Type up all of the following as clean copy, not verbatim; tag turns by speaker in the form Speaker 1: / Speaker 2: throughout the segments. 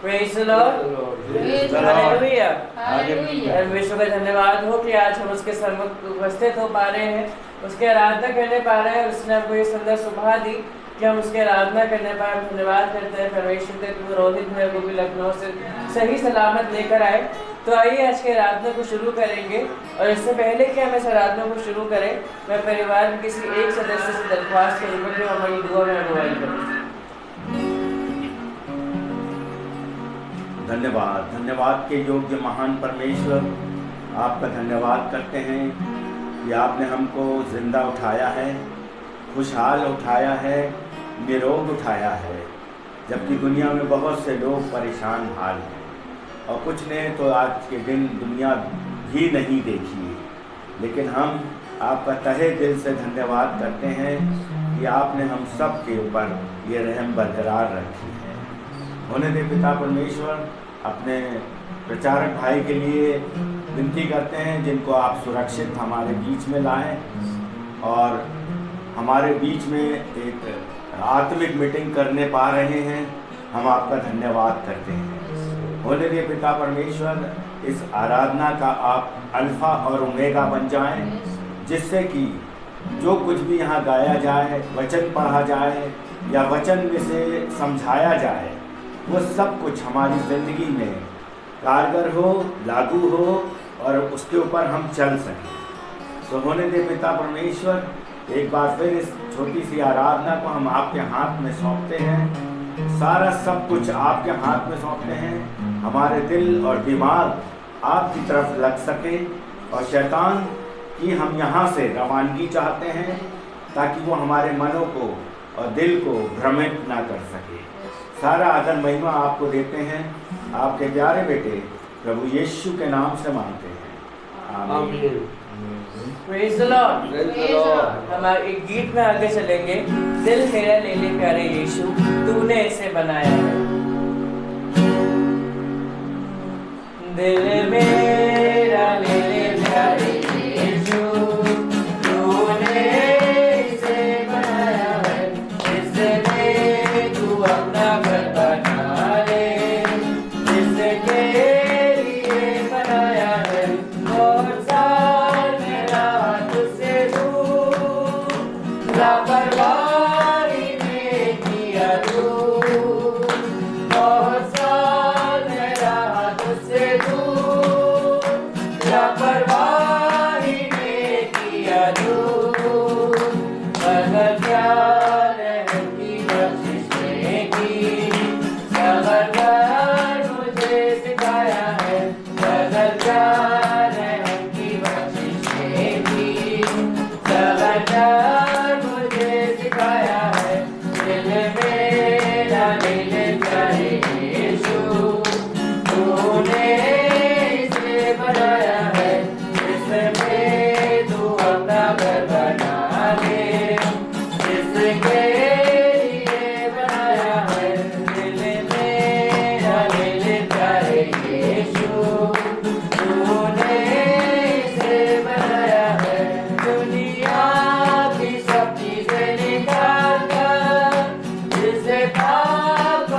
Speaker 1: Praise the Lord, hallelujah. परमेश्वर का धन्यवाद हो कि आज हम उसके सम्मुख उपस्थित हो पा रहे हैं, उसकी आराधना करने पा रहे हैं। उसने हमको ये सुंदर सुबह दी कि हम उसकी आराधना करने पाए। हम धन्यवाद करते हैं परमेश्वर के कि रोहित भाई को भी लखनऊ से सही सलामत लेकर आए। तो आइए आज की आराधना को शुरू करेंगे। और इससे पहले कि हम इस आराधना को शुरू करें, मैं परिवार के किसी एक सदस्य से दरख्वास्त करूँगा कि हमारी दुआ में अगुवाई करें।
Speaker 2: धन्यवाद, धन्यवाद के योग्य महान परमेश्वर, आपका धन्यवाद करते हैं कि आपने हमको जिंदा उठाया है, खुशहाल उठाया है, निरोग उठाया है, जबकि दुनिया में बहुत से लोग परेशान हाल हैं और कुछ ने तो आज के दिन दुनिया भी नहीं देखी है। लेकिन हम आपका तहे दिल से धन्यवाद करते हैं कि आपने हम सब के ऊपर ये रहम बरकरार रखी है। होने दे पिता परमेश्वर, अपने प्रचारक भाई के लिए विनती करते हैं जिनको आप सुरक्षित हमारे बीच में लाएं और हमारे बीच में एक आत्मिक मीटिंग करने पा रहे हैं। हम आपका धन्यवाद करते हैं। होने दे पिता परमेश्वर, इस आराधना का आप अल्फा और ओमेगा बन जाएं, जिससे कि जो कुछ भी यहाँ गाया जाए, वचन पढ़ा जाए या वचन में से समझाया जाए, वो सब कुछ हमारी ज़िंदगी में कारगर हो, लागू हो और उसके ऊपर हम चल सकें। तो होने दे पिता परमेश्वर, एक बार फिर इस छोटी सी आराधना को हम आपके हाथ में सौंपते हैं। सारा सब कुछ आपके हाथ में सौंपते हैं। हमारे दिल और दिमाग आपकी तरफ लग सके और शैतान की हम यहाँ से रवानगी चाहते हैं ताकि वो हमारे मनों को और दिल को भ्रमित ना कर सके। सारा आदर महिमा आपको देते हैं, आपके प्यारे बेटे प्रभु यीशु के नाम से मांगते हैं, आमीन।
Speaker 1: Praise the Lord. हम एक गीत में आगे चलेंगे। दिल मेरा ले ले प्यारे यीशु, तूने इसे बनाया है। दिल मेरा ले ले प्यारे यीशु, तूने इसे बनाया है। इसने तू अपना घर बना ले, इसके लिए बनाया है। और साल मेरा तुझसे दूर, लापरवाही में किया दूर। और साल मेरा तुझसे दूर, लापरवाही में किया दूर। मगर प्यार की बख्शिश की खबरदार मुझे सिखाया है। मगर प्यार की बख्शिश की खबरदार मुझे सिखाया है। दिल मेरा ले ले प्यारे यीशु, तूने इसे बनाया है। इसमें तू अपना घर बना ले, इसके लिए बनाया है। दिल मेरा ले ले प्यारे यीशु, तूने इसे बनाया है। दुनिया की सब चीजें निकाल कर, जिसे पाप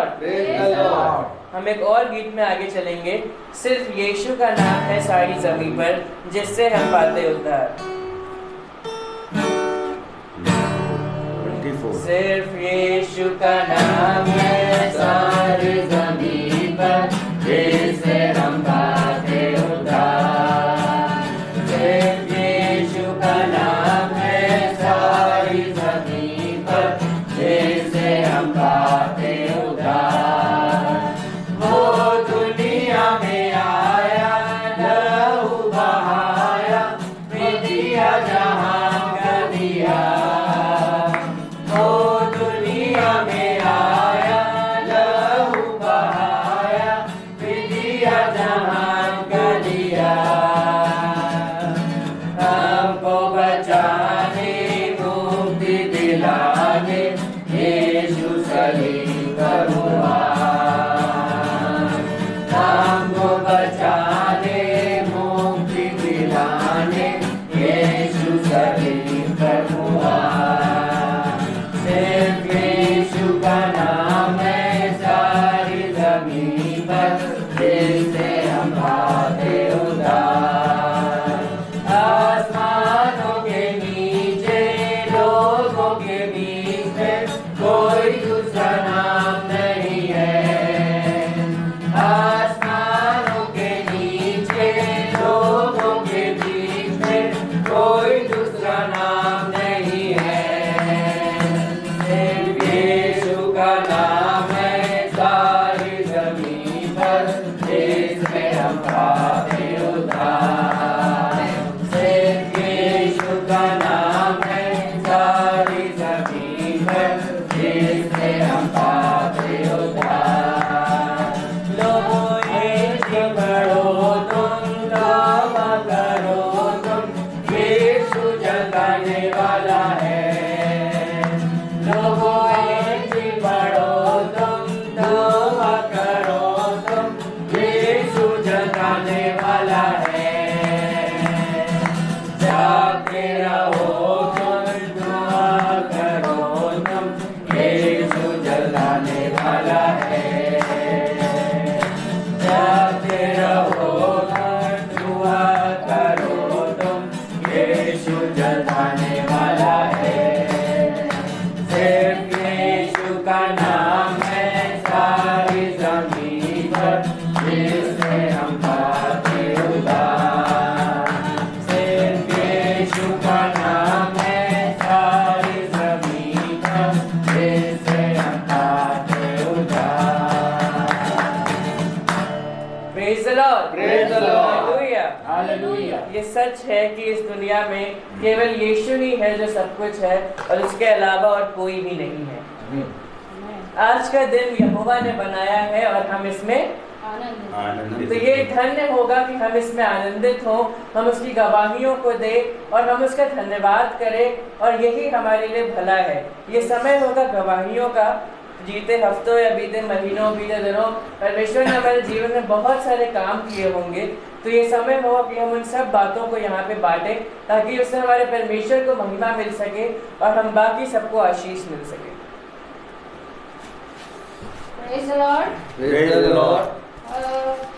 Speaker 1: लॉर्ड। हम एक और गीत में आगे चलेंगे। सिर्फ यीशु का नाम है सारी जमीन पर, जिससे हम पाते उद्धार। सिर्फ यीशु का नाम है सारी जमीन पर, जिससे हम पाते उद्धार। सिर्फ यीशु का नाम है सारी जमीन पर, जिससे हम पाते उद्धार। वो दुनिया में आया, लहू बहाया, दिया जहां का दिया। वो दुनिया में आया, लहू बहाया, दिया जहां का दिया। हमको बचाने, मुक्ति दिलाने, यीशु सलीब पर हुआ। हमको बचाने, मुक्ति दिलाने, यीशु सलीब पर हुआ। सिर्फ यीशु का नाम है सारी जमीन पर, जिससे हम पाते उद्धार। आसमानों के नीचे, लोगों के बीच में कोई दूसरा नाम नहीं है। आसमानों के नीचे, लोगों के बीच में कोई दूसरा नाम नहीं है। सिर्फ यीशु का नाम है सारी जमीन पर, जिसमें हम पाते उद्धार। सिर्फ यीशु का नाम है सारी जमीन पर, जिसमें हम पाते उद्धार। लोगों यीशु पढ़ो तुम, तौबा करो तुम, यीशु जगाने वाला है। लोगों यीशु पढ़ो तुम, तौबा करो तुम, यीशु जगाने वाला है। जागते रहो तुम, दुआ करो तुम, यीशु जगाने वाला है। जागते रहो तुम, दुआ करो तुम, यीशु जगाने वाला है। सिर्फ यीशु का नाम है सारी जमीन पर, जिससे हम पाते उद्धार। सिर्फ यीशु का नाम है सारी जमीन पर, जिससे हम पाते उद्धार। Praise the Lord,
Speaker 2: praise the Lord,
Speaker 1: hallelujah,
Speaker 2: hallelujah.
Speaker 1: ये सच है कि इस दुनिया में केवल यीशु ही है जो सब कुछ है, और उसके अलावा और कोई भी नहीं है। आज का दिन यहोवा ने बनाया है और हम इसमें
Speaker 2: आनंदित।
Speaker 1: तो ये धन्य होगा कि हम इसमें आनंदित हों, हम उसकी गवाहियों को दें और हम उसका धन्यवाद करें, और यही हमारे लिए भला है। ये समय होगा गवाहियों का। जीते हफ्तों या बीते महीनों, बीते दिनों परमेश्वर ने हमारे जीवन में बहुत सारे काम किए होंगे, तो ये समय होगा कि हम उन सब बातों को यहाँ पे बांटें, ताकि उससे हमारे परमेश्वर को महिमा मिल सके और हम बाकी सबको आशीष मिल सके।
Speaker 3: Praise the Lord.
Speaker 2: Praise the Lord.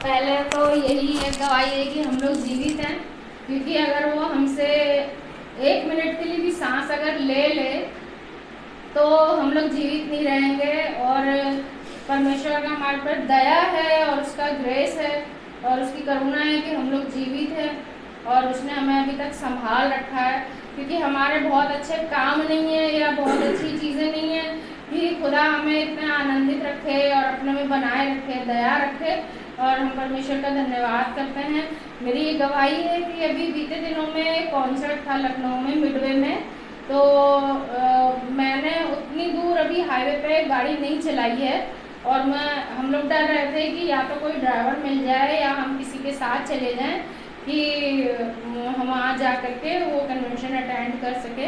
Speaker 3: पहले तो यही एक गवाही है कि हम लोग जीवित हैं, क्योंकि अगर वो हमसे 1 मिनट के लिए भी सांस अगर ले ले तो हम लोग जीवित नहीं रहेंगे। और परमेश्वर का हमारे पर दया है और उसका ग्रेस है और उसकी करुणा है कि हम लोग जीवित हैं, और उसने हमें अभी तक संभाल रखा है। क्योंकि हमारे बहुत अच्छे काम नहीं है या बहुत अच्छी चीज़ें नहीं है कि खुदा हमें इतना आनंदित रखे और अपने में बनाए रखे, दया रखे, और हम परमेश्वर का धन्यवाद करते हैं। मेरी ये गवाही है कि अभी बीते दिनों में कॉन्सर्ट था लखनऊ में, मिडवे में, तो मैंने उतनी दूर अभी हाईवे पे गाड़ी नहीं चलाई है, और हम लोग डर रहे थे कि या तो कोई ड्राइवर मिल जाए या हम किसी के साथ चले जाएं कि हम वहाँ जा करके वो कन्वेंशन अटेंड कर सके,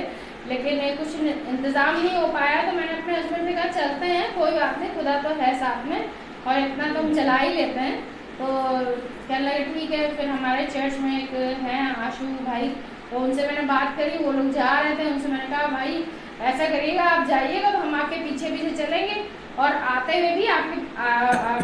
Speaker 3: लेकिन कुछ इंतज़ाम नहीं हो पाया। तो मैंने अपने हस्बैंड से कहा चलते हैं, कोई बात नहीं, खुदा तो है साथ में और इतना तो हम चला ही लेते हैं। तो कहने लगे ठीक है। फिर हमारे चर्च में एक हैं आशू भाई, तो उनसे मैंने बात करी, वो लोग जा रहे थे, उनसे मैंने कहा भाई ऐसा करिएगा, आप जाइएगा तो हम आपके पीछे पीछे चलेंगे और आते हुए भी आपके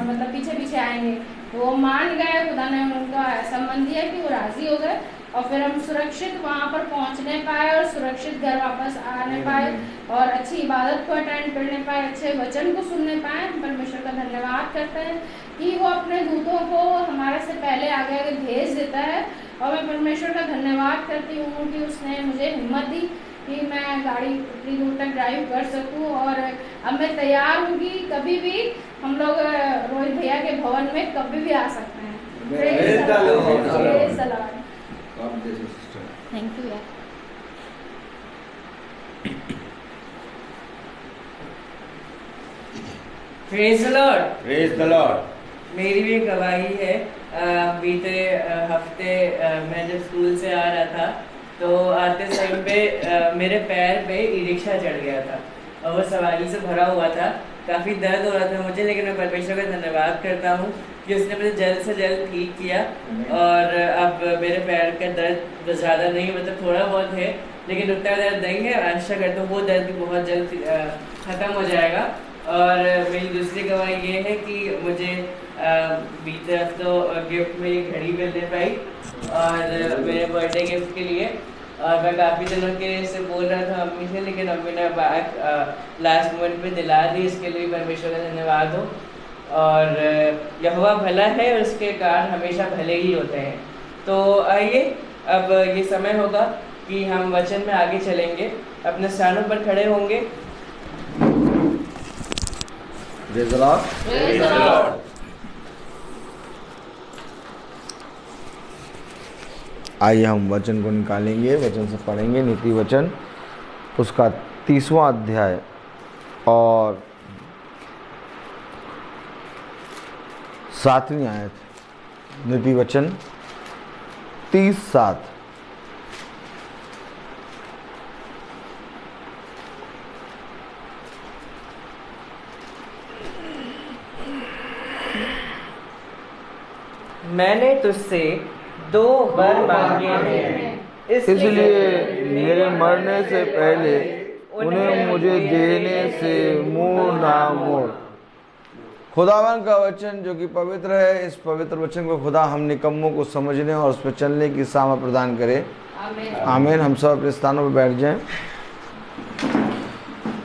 Speaker 3: मतलब पीछे पीछे आएंगे। वो मान गए, खुदा ने उनका ऐसा मन दिया कि वो राजी हो गए और फिर हम सुरक्षित वहाँ पर पहुँचने पाए और सुरक्षित घर वापस आने पाए और अच्छी इबादत को अटेंड करने पाए, अच्छे वचन को सुनने पाए। हम परमेश्वर का धन्यवाद करते हैं कि वो अपने दूतों को हमारे से पहले आगे आगे भेज देता है। और मैं परमेश्वर का धन्यवाद करती हूँ कि उसने मुझे हिम्मत दी कि मैं गाड़ी इतनी दूर तक ड्राइव कर सकूं और अब मैं तैयार हूँ कि कभी भी हम लोग रोहित भैया के भवन में कभी भी आ सकते हैं। थैंक यू यार।
Speaker 1: Praise the Lord.
Speaker 2: Praise the Lord.
Speaker 1: मेरी भी गवाही है। बीते हफ्ते मैं जब स्कूल से आ रहा था तो आते टाइम पे मेरे पैर पे ई रिक्शा चढ़ गया था और वो सवारी से भरा हुआ था। काफ़ी दर्द हो रहा था मुझे, लेकिन मैं परमेश्वर का धन्यवाद करता हूँ कि उसने मुझे जल्द से जल्द ठीक किया और अब मेरे पैर का दर्द ज़्यादा नहीं, मतलब थोड़ा बहुत है लेकिन उतना दर्द नहीं है। आशा करता हूँ वो दर्द भी बहुत जल्द ख़त्म हो जाएगा। और मेरी दूसरी गवाही ये है कि मुझे बीते हफ्तों गिफ्ट में एक घड़ी मिलने पाई और मेरे बर्थडे गिफ्ट के लिए। और मैं काफ़ी दिनों के से बोल रहा था अम्मी से, लेकिन अम्मी ने लास्ट मोमेंट पे दिला दी। इसके लिए परमेश्वर का धन्यवाद हो। और यहोवा भला है और उसके कारण हमेशा भले ही होते हैं। तो आइए अब ये समय होगा कि हम वचन में आगे चलेंगे, अपने स्थानों पर खड़े होंगे।
Speaker 2: Praise the Lord.
Speaker 4: आइए हम वचन को निकालेंगे, वचन से पढ़ेंगे। नीति वचन उसका 30वां अध्याय और 7वीं आयत। नीति वचन 30:7।
Speaker 1: मैंने तुझसे 2 वर मांगे हैं,
Speaker 4: इसलिए मेरे मरने से पहले उन्हें मुझे देने से मुंह ना मोड़। खुदावन का वचन जो कि पवित्र है, इस पवित्र वचन को खुदा हम निकम्मों को समझने और उस पर चलने की सामर्थ प्रदान करे। आमीन। हम सब अपने स्थानों पर बैठ जाएं।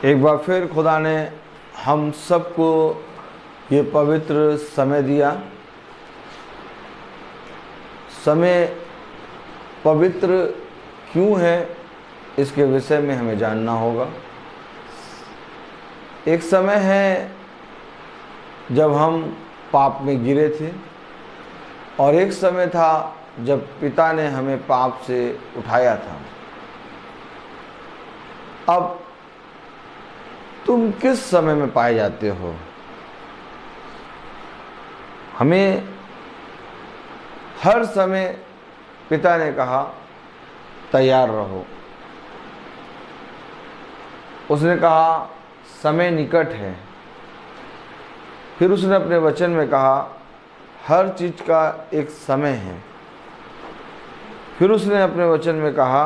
Speaker 4: एक बार फिर खुदा ने हम सबको ये पवित्र समय दिया। समय पवित्र क्यों है इसके विषय में हमें जानना होगा। एक समय है जब हम पाप में गिरे थे और एक समय था जब पिता ने हमें पाप से उठाया था। अब तुम किस समय में पाए जाते हो? हमें हर समय पिता ने कहा तैयार रहो। उसने कहा समय निकट है। फिर उसने अपने वचन में कहा हर चीज का एक समय है। फिर उसने अपने वचन में कहा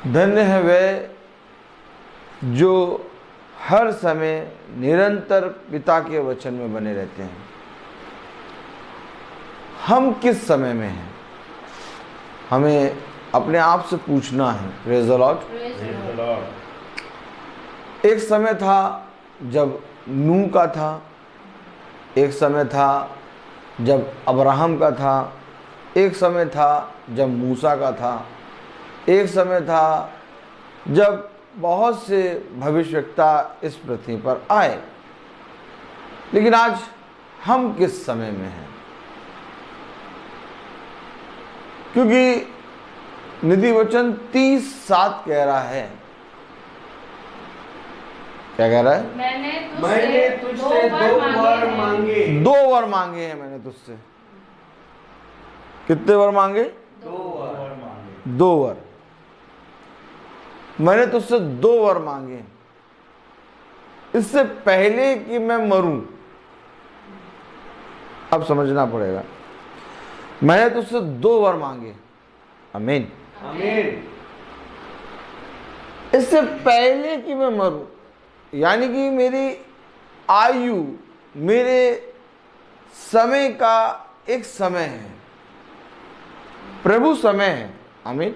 Speaker 4: धन्य है वे जो हर समय निरंतर पिता के वचन में बने रहते हैं। हम किस समय में हैं? हमें अपने आप से पूछना है। Praise the Lord. एक समय था जब नूह का था, एक समय था जब अब्राहम का था, एक समय था जब मूसा का था, एक समय था जब बहुत से भविष्यवक्ता इस पृथ्वी पर आए। लेकिन आज हम किस समय में हैं? क्योंकि निधि वचन 30:7 कह रहा है। क्या कह रहा है?
Speaker 2: मैंने तुझसे 2 वर मांगे।
Speaker 4: 2 वर मांगे हैं मैंने तुझसे। कितने वर मांगे?
Speaker 2: 2 वर मांगे।
Speaker 4: 2 वर। मैंने तुझसे 2 वर मांगे। इससे पहले कि मैं मरूं, अब समझना पड़ेगा। मैंने तुझसे 2 वर मांगे। आमीन।
Speaker 2: आमीन।
Speaker 4: इससे पहले कि मैं मरूं, यानी कि मेरी आयु, मेरे समय का एक समय है, प्रभु समय है। आमीन।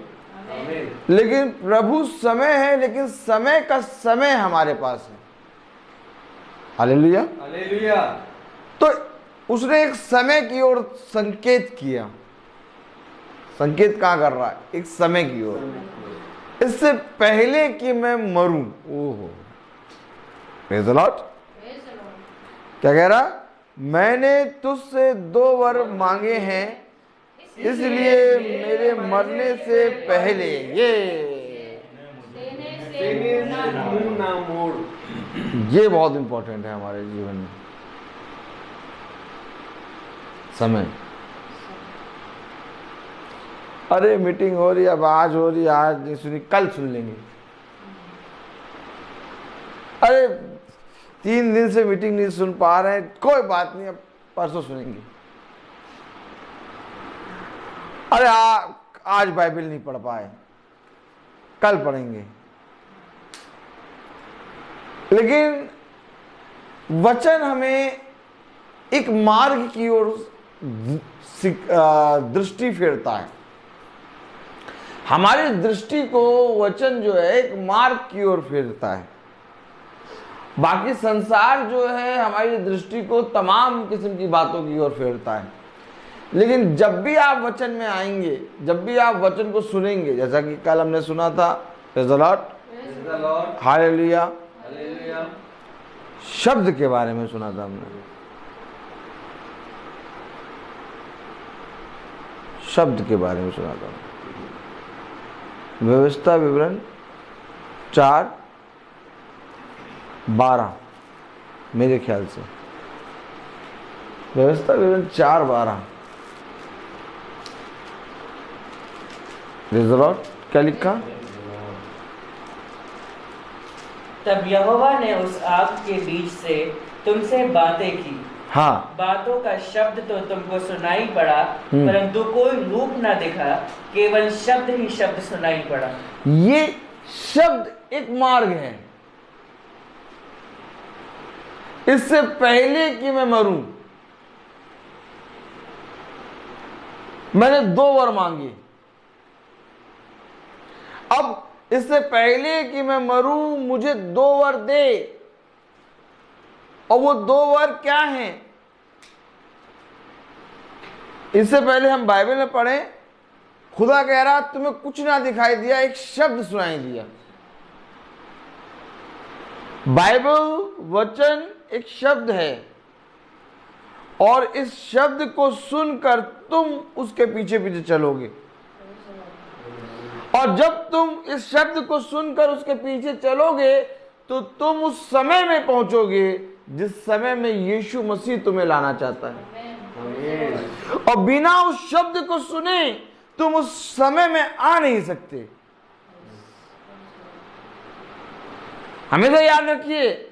Speaker 4: लेकिन प्रभु समय है, लेकिन समय का समय हमारे पास है। हालेलुया।
Speaker 1: हालेलुया।
Speaker 4: तो उसने एक समय की ओर संकेत किया। संकेत कहां कर रहा है? एक समय की ओर। इससे पहले कि मैं मरूं, ओहो, प्रेज़ द लॉर्ड। क्या कह रहा? मैंने तुझसे 2 वर मांगे हैं, इसलिए मेरे मरने से पहले
Speaker 1: मुंह ना मोड़।
Speaker 4: ये बहुत इंपॉर्टेंट है हमारे जीवन में। समय। अरे मीटिंग हो रही है, अब आज हो रही है, आज नहीं सुनी, कल सुन लेंगे। अरे 3 दिन से मीटिंग नहीं सुन पा रहे हैं, कोई बात नहीं, अब परसों सुनेंगे। अरे आज बाइबल नहीं पढ़ पाए, कल पढ़ेंगे। लेकिन वचन हमें एक मार्ग की ओर दृष्टि फेरता है। हमारी दृष्टि को वचन जो है एक मार्ग की ओर फेरता है। बाकी संसार जो है हमारी दृष्टि को तमाम किस्म की बातों की ओर फेरता है। लेकिन जब भी आप वचन में आएंगे, जब भी आप वचन को सुनेंगे, जैसा कि कल हमने सुना था, प्रेज़ द लॉर्ड, हालेलुया, शब्द के बारे में सुना था हमने। शब्द के बारे में सुना था। व्यवस्था विवरण 4:12 मेरे ख्याल से, व्यवस्था विवरण 4:12। क्या लिखा?
Speaker 1: तब यहोवा ने उस आग के बीच से तुमसे बातें की।
Speaker 4: हाँ,
Speaker 1: बातों का शब्द तो तुमको सुनाई पड़ा, परंतु कोई रूप ना दिखा, केवल शब्द ही शब्द सुनाई पड़ा।
Speaker 4: ये शब्द एक मार्ग है। इससे पहले कि मैं मरूं, मैंने 2 वर मांगे। अब इससे पहले कि मैं मरूं, मुझे 2 वर दे। और वो 2 वर क्या हैं? इससे पहले हम बाइबल में पढ़ें, खुदा कह रहा तुम्हें कुछ ना दिखाई दिया, एक शब्द सुनाई दिया। बाइबल वचन एक शब्द है, और इस शब्द को सुनकर तुम उसके पीछे पीछे चलोगे। और जब तुम इस शब्द को सुनकर उसके पीछे चलोगे, तो तुम उस समय में पहुंचोगे जिस समय में यीशु मसीह तुम्हें लाना चाहता है। और बिना उस शब्द को सुने तुम उस समय में आ नहीं सकते। हमेशा याद रखिए,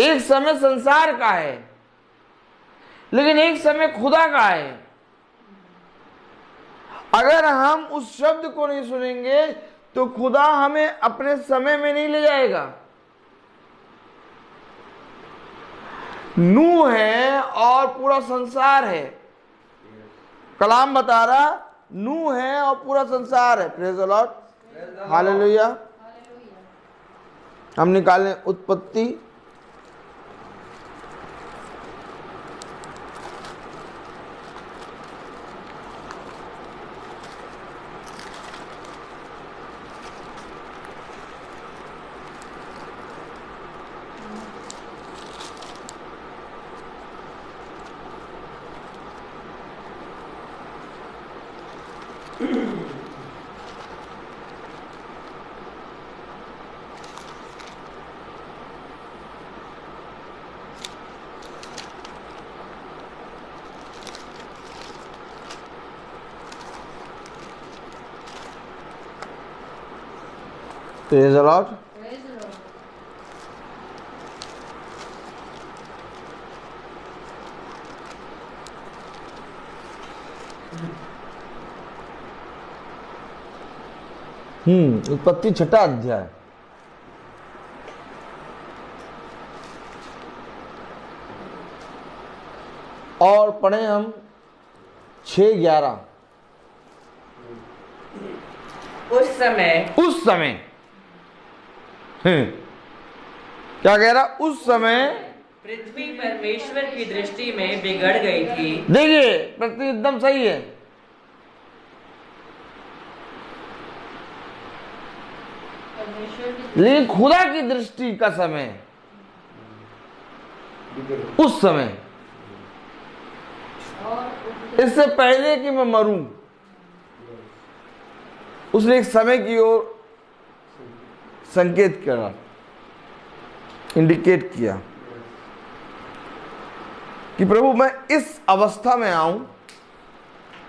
Speaker 4: एक समय संसार का है, लेकिन एक समय खुदा का है। अगर हम उस शब्द को नहीं सुनेंगे तो खुदा हमें अपने समय में नहीं ले जाएगा। नूह है और पूरा संसार है। कलाम बता रहा, नूह है और पूरा संसार है। Praise the Lord, hallelujah. हम निकालें उत्पत्ति 'Praise the Lord'। उत्पत्ति 6 अध्याय। और पढ़े हम 6:11।
Speaker 1: उस समय
Speaker 4: क्या कह रहा? उस समय
Speaker 1: पृथ्वी परमेश्वर की दृष्टि में बिगड़ गई थी।
Speaker 4: देखिए, पृथ्वी एकदम सही है। लेकिन खुदा की दृष्टि का समय, उस समय, इससे पहले कि मैं मरूं, उसने एक समय की ओर संकेत करा, इंडिकेट किया कि प्रभु मैं इस अवस्था में आऊं,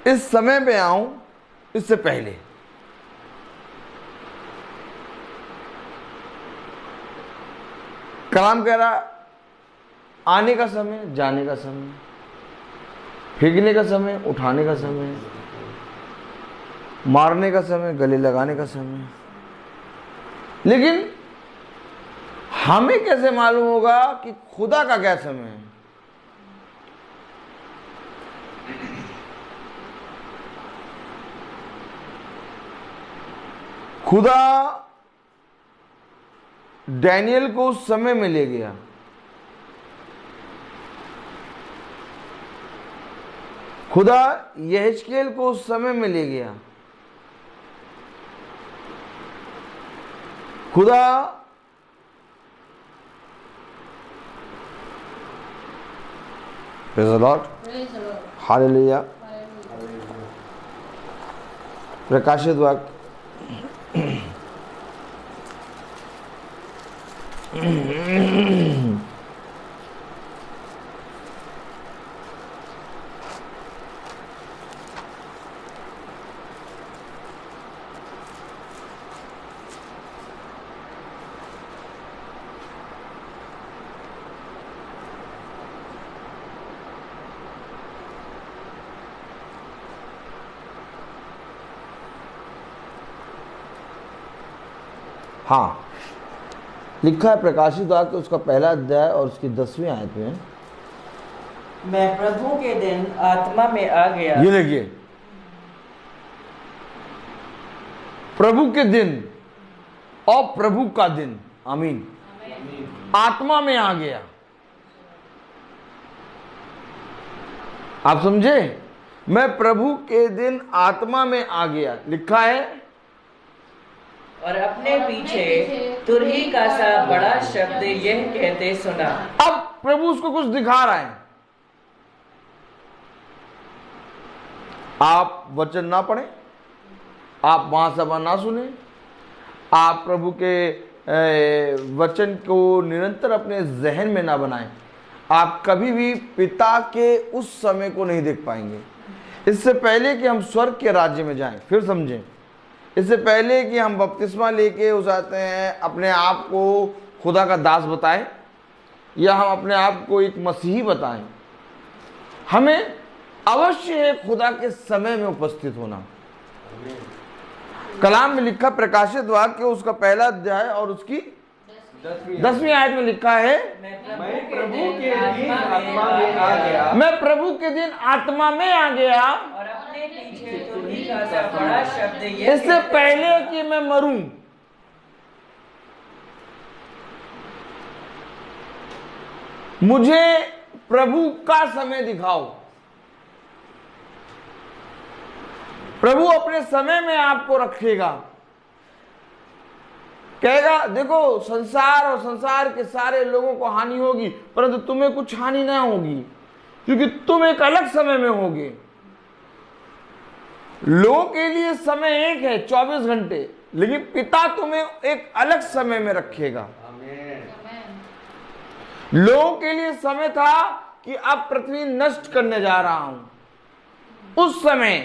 Speaker 4: इस समय में आऊं, इससे पहले। कलाम कह रहा आने का समय, जाने का समय, फेंकने का समय, उठाने का समय, मारने का समय, गले लगाने का समय। लेकिन हमें कैसे मालूम होगा कि खुदा का क्या समय है? खुदा डैनियल को उस समय में ले गया। खुदा यहेजकेल को उस समय में ले गया। खुदा प्रेज़ द लॉर्ड, हालेलुया। प्रकाशित वाक्य हाँ, लिखा है प्रकाशित वाक्य उसका 1 अध्याय और उसकी 10वीं आयत में,
Speaker 1: मैं प्रभु के दिन आत्मा में आ गया।
Speaker 4: ये देखिए, प्रभु के दिन और प्रभु का दिन, आमीन, आत्मा में आ गया। आप समझे? मैं प्रभु के दिन आत्मा में आ गया, लिखा है।
Speaker 1: और अपने पीछे तुरही का सा बड़ा शब्द यह कहते सुना।
Speaker 4: अब प्रभु उसको कुछ दिखा रहा है। आप वचन ना पढ़ें, आप महासभा ना सुने, आप प्रभु के वचन को निरंतर अपने जहन में ना बनाएं, आप कभी भी पिता के उस समय को नहीं देख पाएंगे। इससे पहले कि हम स्वर्ग के राज्य में जाएं, फिर समझें, इससे पहले कि हम बपतिस्मा लेके उस आते हैं अपने आप को खुदा का दास बताएं या हम अपने आप को एक मसीही बताएं, हमें अवश्य है खुदा के समय में उपस्थित होना। कलाम में लिखा प्रकाशित वाक्य उसका 1 अध्याय और उसकी 10वीं आयत में लिखा है,
Speaker 1: मैं प्रभु के दिन आत्मा में आ गया।
Speaker 4: मैं प्रभु के दिन आत्मा में आ गया,
Speaker 1: और अपने पीछे तुरही का सा बड़ा शब्द यह
Speaker 4: इससे पहले कि मैं मरूं। मुझे प्रभु का समय दिखाओ। प्रभु अपने समय में आपको रखेगा, कहेगा देखो संसार और संसार के सारे लोगों को हानि होगी परंतु तुम्हें कुछ हानि ना होगी, क्योंकि तुम एक अलग समय में होगे। लोगों के लिए समय एक है 24 घंटे, लेकिन पिता तुम्हें एक अलग समय में रखेगा। लोगों के लिए समय था कि अब पृथ्वी नष्ट करने जा रहा हूं। उस समय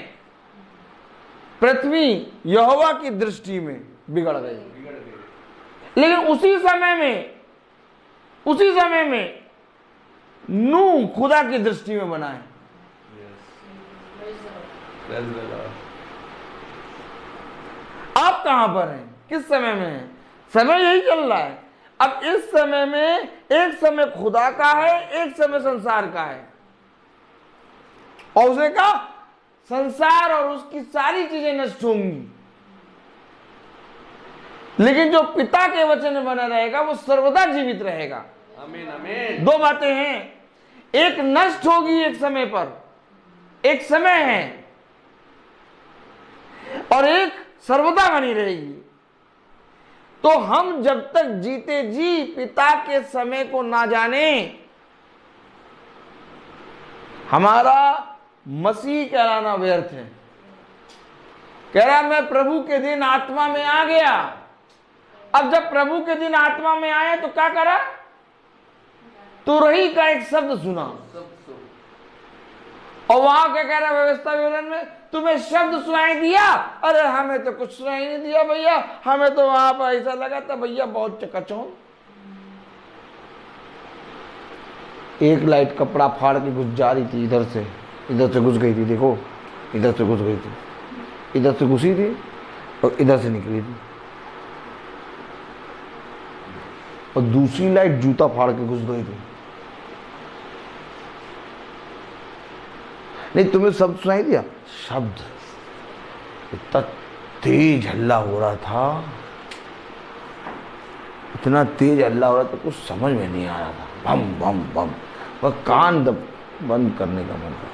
Speaker 4: पृथ्वी यहोवा की दृष्टि में बिगड़ गई, लेकिन उसी समय में नूह खुदा की दृष्टि में बना है। अब कहां पर हैं, किस समय में है? समय यही चल रहा है। अब इस समय में एक समय खुदा का है, एक समय संसार का है। और उसने कहा संसार और उसकी सारी चीजें नष्ट होंगी, लेकिन जो पिता के वचन में बना रहेगा वो सर्वदा जीवित रहेगा।
Speaker 1: आमीन आमीन।
Speaker 4: दो बातें हैं, एक नष्ट होगी एक समय पर, एक समय है, और एक सर्वदा बनी रहेगी। तो हम जब तक जीते जी पिता के समय को ना जाने, हमारा मसीह कहलाना व्यर्थ है। कह रहा मैं प्रभु के दिन आत्मा में आ गया। अब जब प्रभु के दिन आत्मा में आए तो क्या करा? तुरही का एक शब्द सुना, और वहां क्या कह रहा है व्यवस्था विवरण में, तुम्हें शब्द सुनाई दिया? अरे हमें तो कुछ सुनाई नहीं दिया भैया, हमें तो वहां पर ऐसा लगा था भैया बहुत चकाचौंध। एक लाइट कपड़ा फाड़ के घुस जा रही थी, इधर से घुस गई थी। देखो इधर से घुस गई थी, इधर से घुसी थी और इधर से निकली थी। और दूसरी लाइट जूता फाड़ के घुस गई थी। नहीं, तुम्हें शब्द सुनाई दिया? शब्द इतना तेज हल्ला हो रहा था, इतना तेज हल्ला हो रहा था, कुछ समझ में नहीं आ रहा था। बम बम बम, वह कान बंद करने का मन था।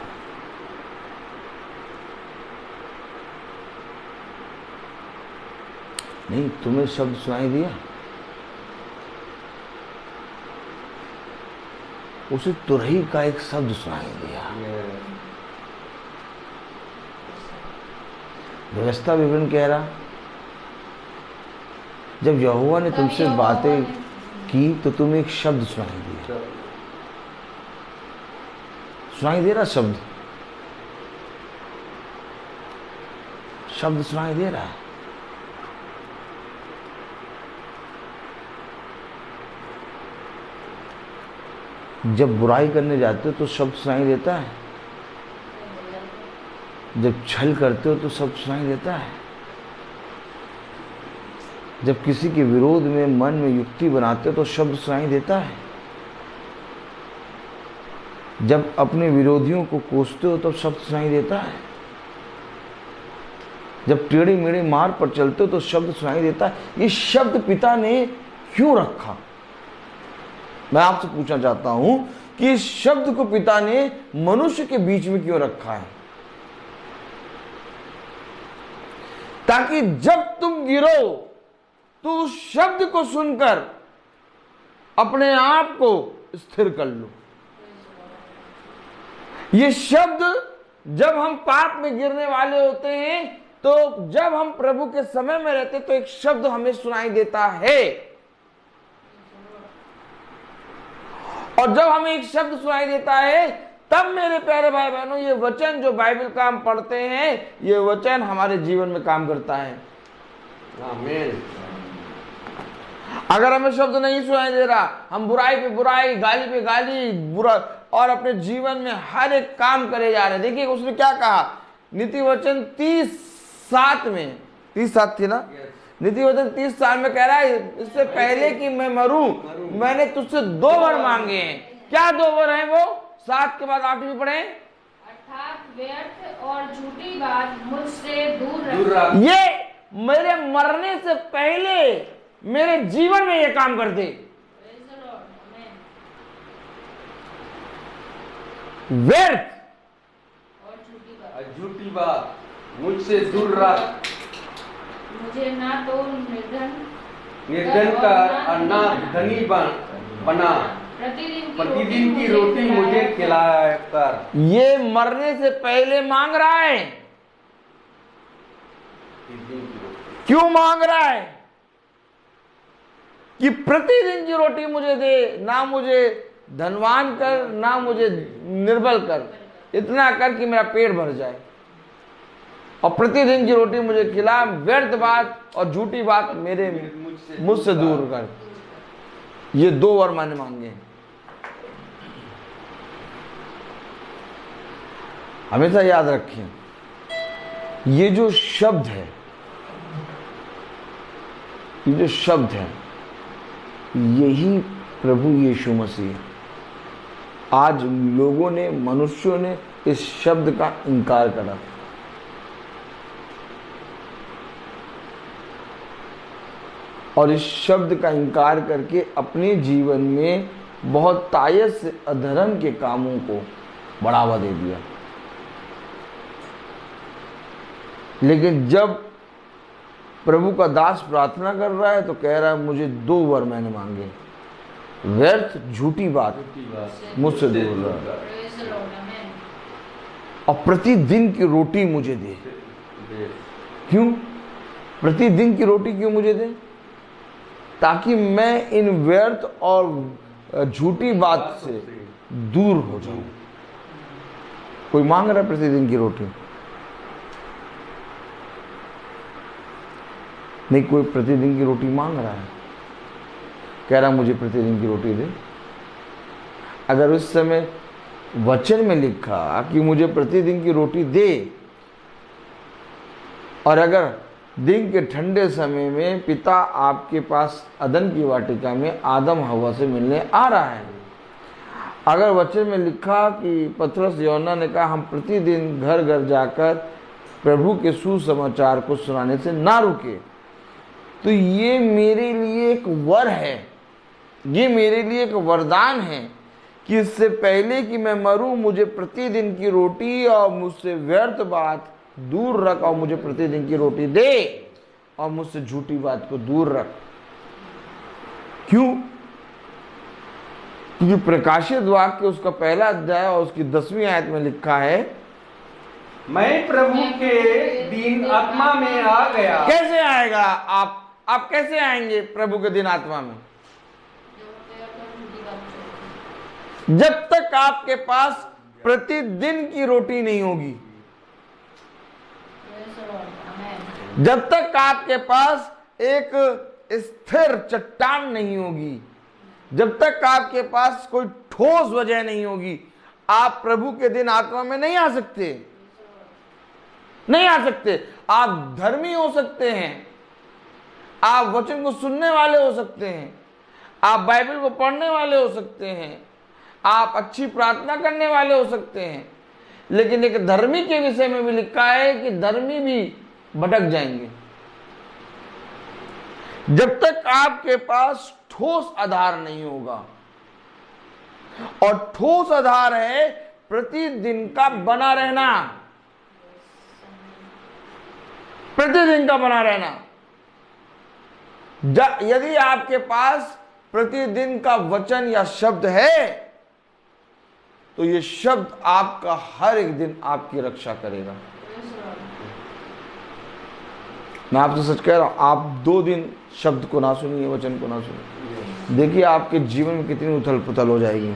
Speaker 4: नहीं, तुम्हें शब्द सुनाई दिया? उसे तुरही का एक शब्द सुनाई दिया। व्यवस्था विवरण कह रहा, जब यहोवा ने तुमसे बातें की तो तुम्हें एक शब्द सुनाई दिया। सुनाई दे रहा शब्द? शब्द सुनाई दे रहा है। जब बुराई करने जाते हो तो शब्द सुनाई देता है, जब छल करते हो तो शब्द सुनाई देता है, जब किसी के विरोध में मन में युक्ति बनाते हो तो शब्द सुनाई देता है, जब अपने विरोधियों को कोसते हो तो शब्द सुनाई देता है, जब टेढ़ी मेढ़ी मार्ग पर चलते हो तो शब्द सुनाई देता है। ये शब्द पिता ने क्यों रखा? मैं आपसे पूछना चाहता हूं कि इस शब्द को पिता ने मनुष्य के बीच में क्यों रखा है? ताकि जब तुम गिरो तो उस शब्द को सुनकर अपने आप को स्थिर कर लो। ये शब्द जब हम पाप में गिरने वाले होते हैं, तो जब हम प्रभु के समय में रहते तो एक शब्द हमें सुनाई देता है, और जब हमें एक शब्द सुनाई देता है तब मेरे प्यारे भाई बहनों, ये वचन जो बाइबल का हम पढ़ते हैं, ये वचन हमारे जीवन में काम करता है।
Speaker 1: आमीन।
Speaker 4: अगर हमें शब्द नहीं सुनाई दे रहा, हम बुराई पे बुराई, गाली पे गाली, बुरा और अपने जीवन में हर एक काम करे जा रहे हैं। देखिए उसने क्या कहा, नीति वचन 30:7 में, 30:7 थी ना, नीति वचन 30:7 में कह रहा है, इससे पहले कि मैं मरूं मैंने तुझसे 2 वर मांगे हैं। क्या 2 वर हैं वो? 7 के बाद 8 भी पढ़े,
Speaker 3: अर्थात व्यर्थ और झूठी बात मुझसे दूर रख।
Speaker 4: ये मेरे मरने से पहले मेरे जीवन में ये काम कर दे। व्यर्थ
Speaker 3: और
Speaker 1: झूठी बात मुझसे दूर रख।
Speaker 3: मुझे ना तो
Speaker 1: निर्धन का और ना धनी बना, प्रतिदिन की रोटी मुझे खिलाया कर।
Speaker 4: ये मरने से पहले मांग रहा है। क्यों मांग रहा है? कि प्रतिदिन की रोटी मुझे दे, ना मुझे धनवान कर ना मुझे निर्बल कर, इतना कर कि मेरा पेट भर जाए, और प्रतिदिन की रोटी मुझे खिला। व्यर्थ बात और झूठी बात मुझसे दूर कर। ये 2 वर मैंने मांगे हैं। हमेशा याद रखिए, ये जो शब्द है ये जो शब्द है यही प्रभु यीशु मसीह। आज लोगों ने, मनुष्यों ने इस शब्द का इनकार करा। और इस शब्द का इनकार करके अपने जीवन में बहुत तायस से अधर्म के कामों को बढ़ावा दे दिया। लेकिन जब प्रभु का दास प्रार्थना कर रहा है तो कह रहा है मुझे 2 वर मैंने मांगे, व्यर्थ झूठी बात मुझसे दूर रह, और प्रतिदिन की रोटी मुझे दे। क्यों प्रतिदिन की रोटी क्यों मुझे दे? ताकि मैं इन व्यर्थ और झूठी बात से दूर हो जाऊं। कोई मांग रहा है प्रतिदिन की रोटी? नहीं, कोई प्रतिदिन की रोटी मांग रहा है, कह रहा मुझे प्रतिदिन की रोटी दे। अगर उस समय वचन में लिखा कि मुझे प्रतिदिन की रोटी दे, और अगर दिन के ठंडे समय में पिता आपके पास अदन की वाटिका में आदम हवा से मिलने आ रहा है, अगर वचन में लिखा कि पतरस यूहन्ना ने कहा हम प्रतिदिन घर घर जाकर प्रभु के सुसमाचार को सुनाने से ना रुके, तो ये मेरे लिए एक वर है, ये मेरे लिए एक वरदान है कि इससे पहले कि मैं मरूं मुझे प्रतिदिन की रोटी और मुझसे व्यर्थ बात दूर रख, और मुझे प्रतिदिन की रोटी दे, और मुझसे झूठी बात को दूर रख। क्यों? क्योंकि प्रकाशित वाक्य उसका पहला अध्याय और उसकी 10वीं आयत में लिखा है,
Speaker 1: मैं प्रभु के दिन आत्मा में आ गया।
Speaker 4: कैसे आएगा आप कैसे आएंगे प्रभु के दिन आत्मा में? जब तक आपके पास प्रतिदिन की रोटी नहीं होगी, जब तक आपके पास एक स्थिर चट्टान नहीं होगी, जब तक आपके पास कोई ठोस वजह नहीं होगी, आप प्रभु के दिन आत्मा में नहीं आ सकते, नहीं आ सकते। आप धर्मी हो सकते हैं, आप वचन को सुनने वाले हो सकते हैं, आप बाइबल को पढ़ने वाले हो सकते हैं, आप अच्छी प्रार्थना करने वाले हो सकते हैं, लेकिन एक धर्मी के विषय में भी लिखा है कि धर्मी भी भटक जाएंगे। जब तक आपके पास ठोस आधार नहीं होगा, और ठोस आधार है प्रतिदिन का बना रहना, प्रतिदिन का बना रहना। यदि आपके पास प्रतिदिन का वचन या शब्द है तो ये शब्द आपका हर एक दिन आपकी रक्षा करेगा। मैं आपसे सच कह रहा हूं, आप 2 दिन शब्द को ना सुनिए, वचन को ना सुनिए, देखिए आपके जीवन में कितनी उथल पुथल हो जाएगी,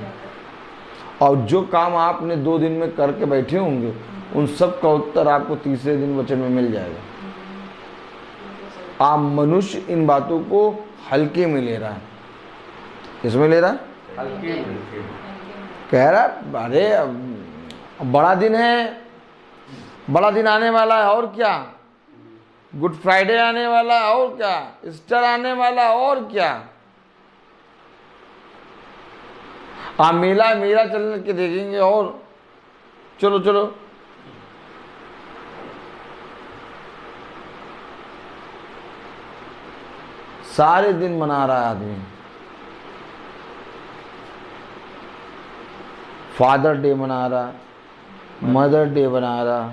Speaker 4: और जो काम आपने 2 दिन में करके बैठे होंगे उन सब का उत्तर आपको तीसरे दिन वचन में मिल जाएगा। आप मनुष्य इन बातों को हल्के में ले रहा है। किसमें ले रहा है?
Speaker 1: हल्के में।
Speaker 4: कह रहा अरे बड़ा दिन है, बड़ा दिन आने वाला है, और क्या, गुड फ्राइडे आने वाला है, और क्या, ईस्टर आने वाला है, और क्या। आप मेला चलने के देखेंगे, और चलो चलो। सारे दिन मना रहा है आदमी, फादर डे मना रहा, मदर डे बना रहा,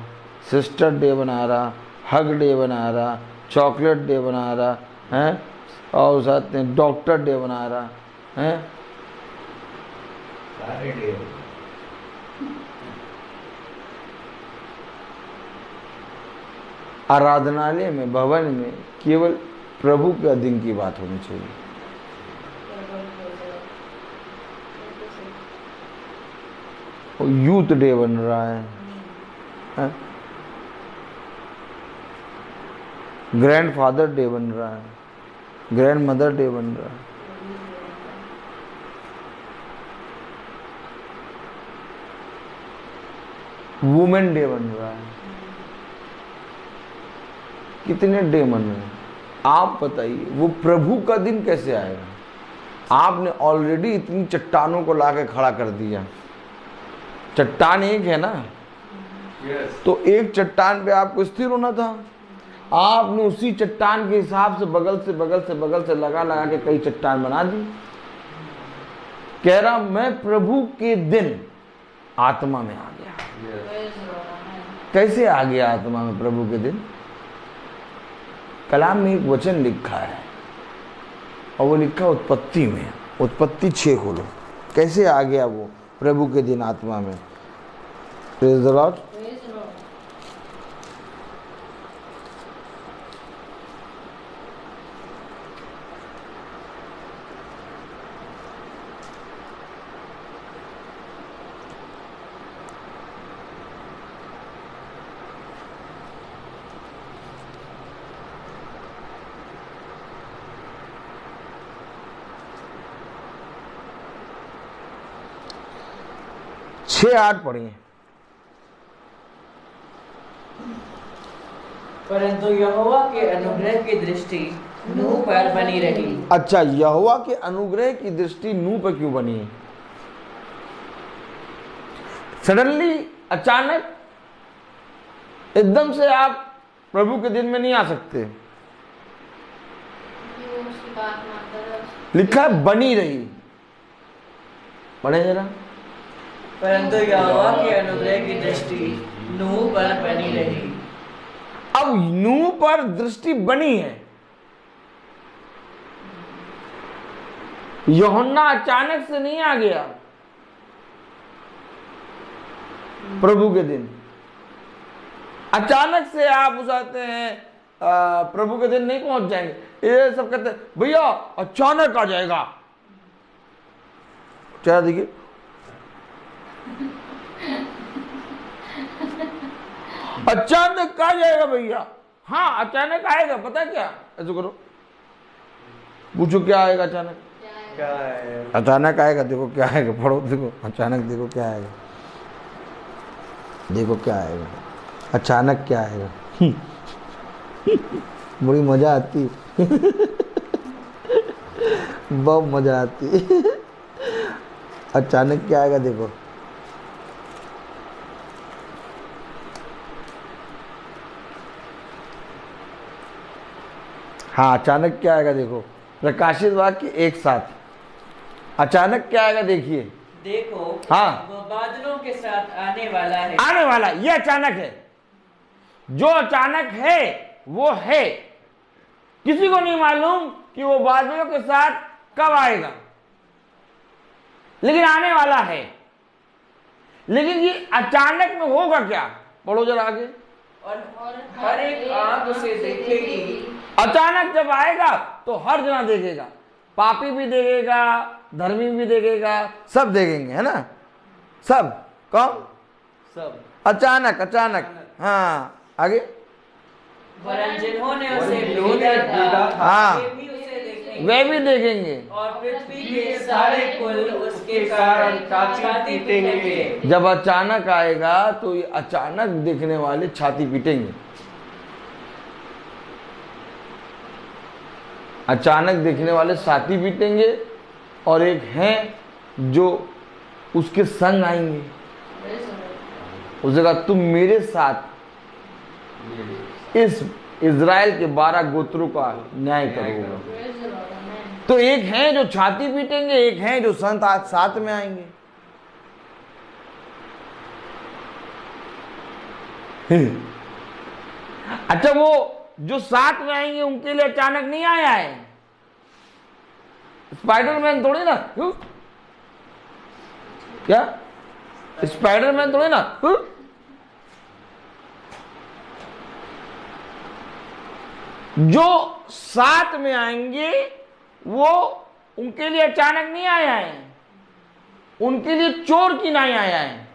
Speaker 4: सिस्टर डे बना रहा, हग डे बना रहा, चॉकलेट डे बना रहा है, और साथ में डॉक्टर डे बना रहा है।
Speaker 2: सारे डे
Speaker 4: आराधनालय में, भवन में केवल प्रभु के दिन की बात होनी चाहिए। यूथ डे बन रहा है, ग्रैंड फादर डे बन रहा है, ग्रैंड मदर डे बन रहा है। वुमेन डे बन रहा है। कितने डे मन रहे हैं? आप बताइए वो प्रभु का दिन कैसे आएगा? आपने ऑलरेडी इतनी चट्टानों को लाके खड़ा कर दिया। चट्टान एक है ना, तो एक चट्टान पे आपको स्थिर होना था। आपने उसी चट्टान के हिसाब से बगल से लगा के कई चट्टान बना दी। कह रहा मैं प्रभु के दिन आत्मा में आ गया। कैसे आ गया आत्मा में प्रभु के दिन? कलाम में एक वचन लिखा है और वो लिखा उत्पत्ति में, उत्पत्ति 6 खोलो। कैसे आ गया वो प्रभु के दिन आत्मा में? Praise the Lord. 6:8 पढ़िए।
Speaker 1: परंतु यहोवा के अनुग्रह की दृष्टि नूह पर बनी रही।
Speaker 4: अच्छा, यहोवा के अनुग्रह की दृष्टि नूह पर क्यों बनी? सडनली, अचानक, एकदम से आप प्रभु के दिन में नहीं आ सकते। लिखा है बनी रही। पढ़े जरा।
Speaker 1: परंतु यहोवा के अनुग्रह की दृष्टि नूह पर बनी रही।
Speaker 4: अब नूह पर दृष्टि बनी है। यूहन्ना अचानक से नहीं आ गया प्रभु के दिन। अचानक से आप उसाते हैं प्रभु के दिन नहीं पहुंच जाएंगे। ये सब कहते हैं भैया अचानक आ जाएगा। चला देखिए, अचानक आ जाएगा भैया। हाँ, अचानक आएगा। पता क्या, ऐसे करो, पूछो क्या आएगा अचानक?
Speaker 1: क्या है?
Speaker 4: अचानक आएगा। देखो क्या आएगा, पढ़ो, देखो अचानक, देखो क्या आएगा, देखो क्या आएगा, अचानक क्या आएगा। बड़ी मजा आती बहुत मजा आती। अचानक क्या आएगा देखो। हाँ, अचानक क्या आएगा देखो। प्रकाशित वाक्य 1:7। अचानक क्या आएगा देखिए।
Speaker 1: देखो,
Speaker 4: हाँ,
Speaker 1: वो बादलों के साथ आने वाला है।
Speaker 4: आने वाला, ये अचानक है। जो अचानक है वो है। किसी को नहीं मालूम कि वो बादलों के साथ कब आएगा, लेकिन आने वाला है। लेकिन ये अचानक में होगा क्या? पढ़ो जरा आगे।
Speaker 1: और हर एक आंख उसे देखेगी।
Speaker 4: अचानक जब आएगा तो हर जना देखेगा। पापी भी देखेगा, धर्मी भी देखेगा, सब देखेंगे, है ना? सब। कौन?
Speaker 1: सब।
Speaker 4: अचानक, अचानक। हाँ, आगे।
Speaker 1: वरन जिन्होंने उसे भेजा था,
Speaker 4: हाँ,
Speaker 1: वे भी उसे देखेंगे।
Speaker 4: वे भी देखेंगे।
Speaker 1: और पृथ्वी के सारे कुल उसके कारण छाती पीटेंगे।
Speaker 4: जब अचानक आएगा तो ये अचानक देखने वाले छाती पीटेंगे। अचानक देखने वाले छाती पीटेंगे। और एक हैं जो उसके संग आएंगे। उसने कहा तुम मेरे साथ इस इज़राइल के 12 गोत्रों का न्याय करोगे। तो एक हैं जो छाती पीटेंगे, एक हैं जो संत आज साथ में आएंगे। अच्छा, वो जो साथ में आएंगे उनके लिए अचानक नहीं आया है। स्पाइडरमैन थोड़ी ना। क्या स्पाइडरमैन थोड़ी ना। जो साथ में आएंगे वो उनके लिए अचानक नहीं आया है। उनके लिए चोर की नहीं आया है,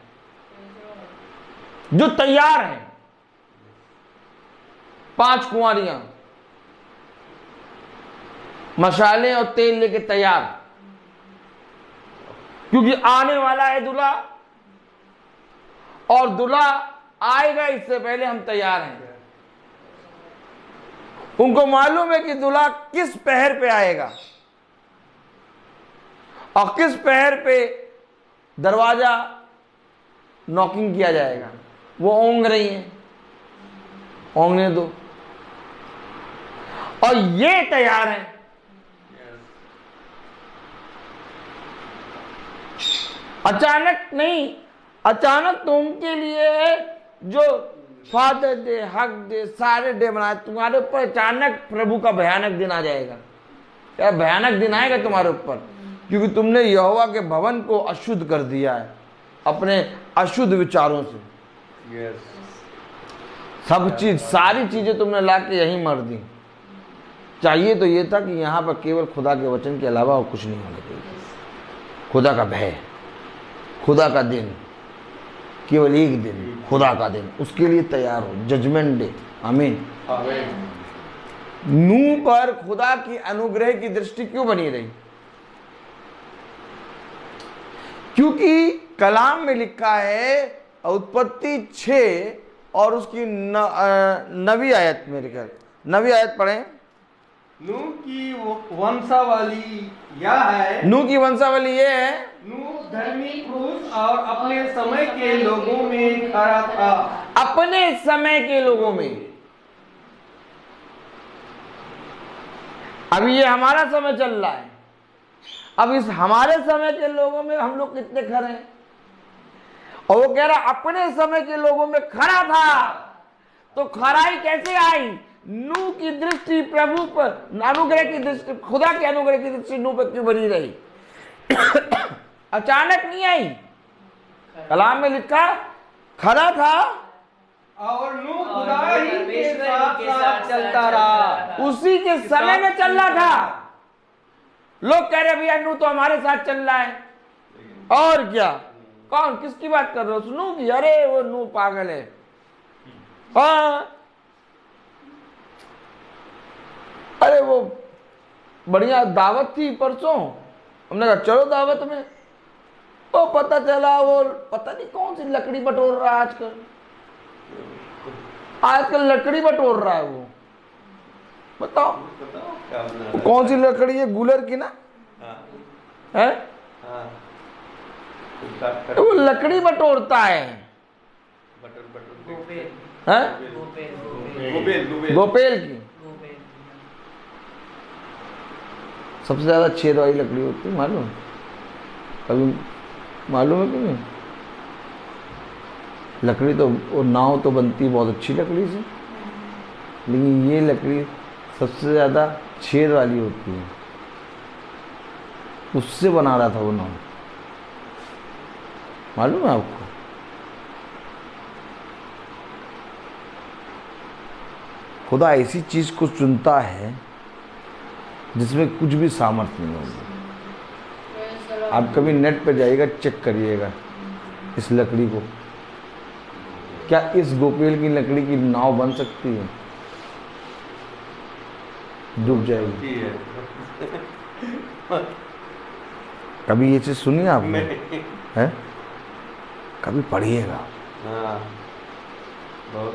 Speaker 4: जो तैयार है। 5 कुंवारियां मसाले और तेल लेके तैयार, क्योंकि आने वाला है दूल्हा। और दूल्हा आएगा इससे पहले हम तैयार हैं। उनको मालूम है कि दूल्हा किस पहर पे आएगा और किस पहर पे दरवाजा नॉकिंग किया जाएगा। वो ओंग रही हैं, ओंगने दो, और ये तैयार हैं। अचानक नहीं, अचानक तो उनके लिए जो फादर डे, हक डे, सारे डे बनाए, तुम्हारे ऊपर अचानक प्रभु का भयानक दिन आ जाएगा। क्या भयानक दिन आएगा तुम्हारे ऊपर? क्योंकि तुमने यहोवा के भवन को अशुद्ध कर दिया है अपने अशुद्ध विचारों से। सब चीज, सारी चीजें तुमने लाके यहीं मर दी। चाहिए तो ये था कि यहाँ पर केवल खुदा के वचन के अलावा और कुछ नहीं होना चाहिए। खुदा का भय, खुदा का दिन, केवल एक दिन, खुदा का दिन, उसके लिए तैयार हो। Judgment day. आमीन। नूह पर खुदा की अनुग्रह की दृष्टि क्यों बनी रही? क्योंकि कलाम में लिखा है, उत्पत्ति 6 और उसकी 9वीं आयत, मेरे ख्याल 9वीं आयत पढ़ें।
Speaker 5: नूह की वंशावली यह है,
Speaker 4: नूह की वंशावली ये है,
Speaker 5: नूह धर्मी पुरुष और अपने समय के लोगों में खरा था।
Speaker 4: अपने समय के लोगों में। अभी ये हमारा समय चल रहा है, अब इस हमारे समय के लोगों में हम लोग कितने खरे हैं? और वो कह रहा अपने समय के लोगों में खरा था। तो खराई कैसे आई? नूह की दृष्टि प्रभु पर, अनुग्रह की दृष्टि, खुदा के अनुग्रह की दृष्टि नूह पर क्यों बनी रही? अचानक नहीं आई। कलाम में लिखा खरा था
Speaker 5: और नूह खुदा ही के साथ चलता रहा।
Speaker 4: उसी के समय में चल रहा था। लोग कह रहे भैया नूह तो हमारे साथ चल रहा है, और क्या? कौन, किसकी बात कर रहे हो? नूह की? अरे वो नूह पागल है। हाँ, अरे वो बढ़िया दावत थी परसों, हमने कहा चलो दावत में। वो पता चला वो पता नहीं कौन सी लकड़ी बटोर रहा है आजकल। आजकल लकड़ी बटोर रहा है वो। बताओ वो कौन सी लकड़ी है? गूलर की ना है? वो लकड़ी बटोरता है। गोपेल की सबसे ज्यादा छेद वाली लकड़ी होती है, मालूम? कभी मालूम है कि नहीं? लकड़ी तो, और नाव तो बनती है बहुत अच्छी लकड़ी से, लेकिन ये लकड़ी सबसे ज्यादा छेद वाली होती है। उससे बना रहा था वो नाव, मालूम है आपको? खुदा ऐसी चीज को चुनता है जिसमें कुछ भी सामर्थ्य नहीं होगा। आप कभी नेट पे जाइएगा, चेक करिएगा इस लकड़ी को, क्या इस गोपेल की लकड़ी की नाव बन सकती है? डूब जाएगी। कभी ये चीज सुनी आपने? है? कभी पढ़िएगा।
Speaker 5: बहुत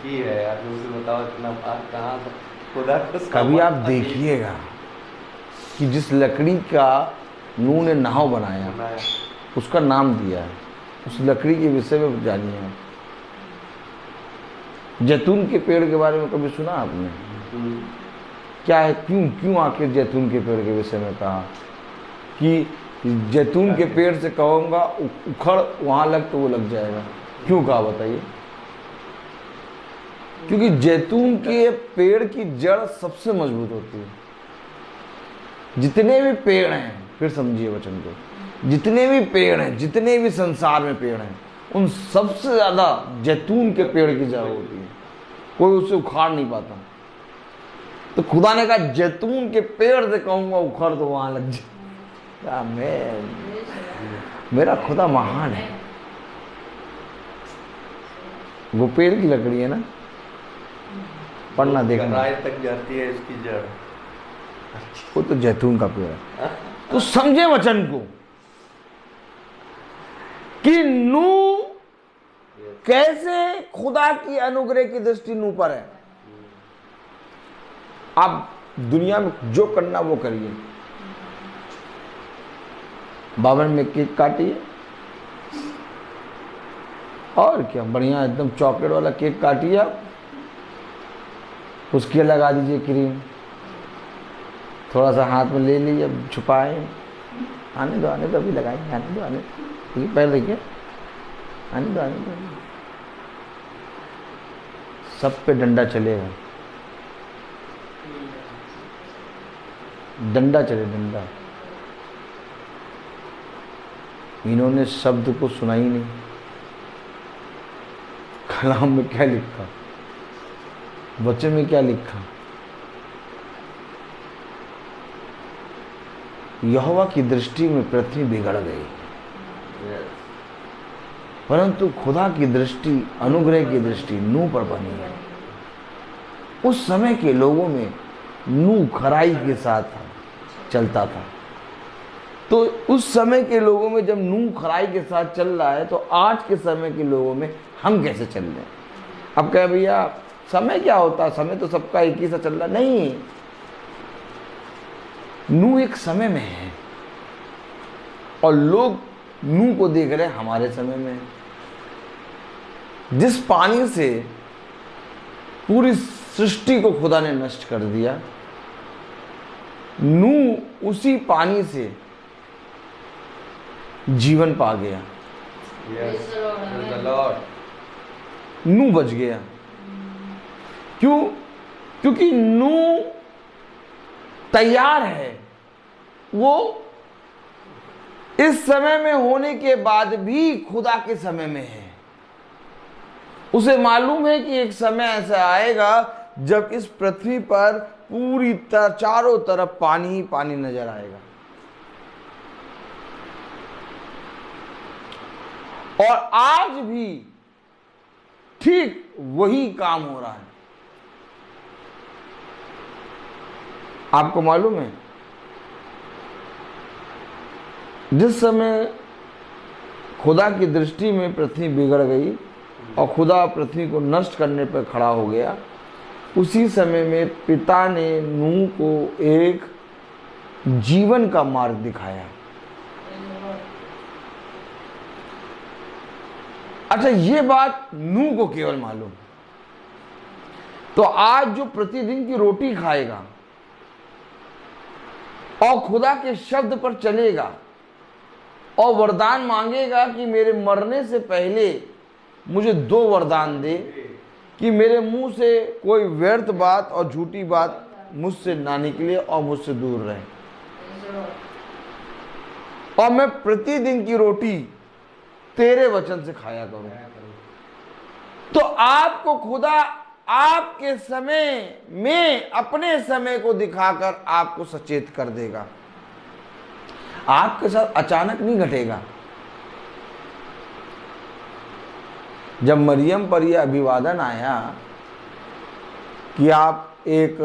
Speaker 5: है यार, मुझे बताओ इतना बात कहाँ से खुदा को।
Speaker 4: कभी आप देखिएगा कि जिस लकड़ी का नूह ने नाव बनाया, उसका नाम दिया है, उस लकड़ी के विषय में जानिए। जैतून के पेड़ के बारे में कभी सुना आपने? क्या है, क्यों आखिर जैतून के पेड़ के विषय में कहा कि जैतून के पेड़ से कहूँगा उखड़ वहाँ लग तो वो लग जाएगा? क्यों कहा बताइए? क्योंकि जैतून के पेड़ की जड़ सबसे मजबूत होती है। जितने भी पेड़ हैं, फिर समझिए वचन को, जितने भी पेड़ हैं, जितने भी संसार में पेड़ हैं, उन सबसे ज्यादा जैतून के पेड़ की जड़ होती है। कोई उसे उखाड़ नहीं पाता। तो खुदा ने कहा जैतून के पेड़ से कहूंगा उखड़ तो वहां लग जाए। मेरा खुदा महान है। वो पेड़ की लकड़ी है ना, पढ़ना देखना
Speaker 5: तक जाती है इसकी जड़।
Speaker 4: वो तो जैतून का पेड़ है। तो समझे वचन को कि नूह कैसे खुदा की अनुग्रह की दृष्टि नूह पर है। आप दुनिया में जो करना वो करिए। बावन में केक काटिए और क्या, बढ़िया एकदम चॉकलेट वाला केक काटिए आप, उसके लगा दीजिए क्रीम, थोड़ा सा हाथ में ले लीजिए, छुपाए, आने दो अभी लगाएंगे, आने दो ठीक, पैर देखिए, आने दो सब पे डंडा चलेगा, डंडा चले, डंडा। इन्होंने शब्द को सुना ही नहीं, कलाम में क्या लिखा, वचन में क्या लिखा। यहोवा की दृष्टि में पृथ्वी बिगड़ गई, परंतु खुदा की दृष्टि, अनुग्रह की दृष्टि नूह पर बनी है। उस समय के लोगों में नूह खराई के साथ चलता था, तो उस समय के लोगों में जब नूह खराई के साथ चल रहा है, तो आज के समय के लोगों में हम कैसे चल रहे हैं? अब कहे भैया समय क्या होता है, समय तो सबका एक ही सा चल रहा, नहीं। नूह एक समय में है और लोग नूह को देख रहे हैं हमारे समय में है। जिस पानी से पूरी सृष्टि को खुदा ने नष्ट कर दिया, नूह उसी पानी से जीवन पा गया। नूह बच गया। क्यों? क्योंकि नूह तैयार है, वो इस समय में होने के बाद भी खुदा के समय में है। उसे मालूम है कि एक समय ऐसा आएगा जब इस पृथ्वी पर पूरी चारों तरफ पानी ही पानी नजर आएगा, और आज भी ठीक वही काम हो रहा है। आपको मालूम है, जिस समय खुदा की दृष्टि में पृथ्वी बिगड़ गई और खुदा पृथ्वी को नष्ट करने पर खड़ा हो गया, उसी समय में पिता ने नूह को एक जीवन का मार्ग दिखाया। अच्छा, ये बात नूह को केवल मालूम। तो आज जो प्रतिदिन की रोटी खाएगा और खुदा के शब्द पर चलेगा और वरदान मांगेगा कि मेरे मरने से पहले मुझे 2 वरदान दे, कि मेरे मुंह से कोई व्यर्थ बात और झूठी बात मुझसे ना निकले और मुझसे दूर रहे, और मैं प्रतिदिन की रोटी तेरे वचन से खाया करूं, तो आपको खुदा आपके समय में अपने समय को दिखाकर आपको सचेत कर देगा। आपके साथ अचानक नहीं घटेगा। जब मरियम पर यह अभिवादन आया कि आप एक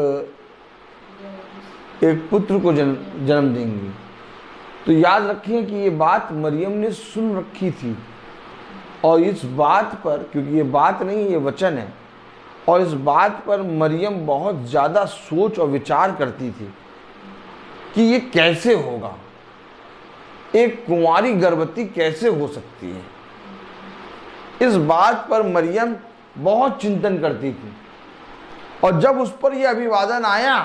Speaker 4: पुत्र को जन्म देंगी, तो याद रखिए कि ये बात मरियम ने सुन रखी थी, और इस बात पर, क्योंकि ये बात नहीं, ये वचन है, और इस बात पर मरियम बहुत ज़्यादा सोच और विचार करती थी कि ये कैसे होगा, एक कुंवारी गर्भवती कैसे हो सकती है। इस बात पर मरियम बहुत चिंतन करती थी, और जब उस पर यह अभिवादन आया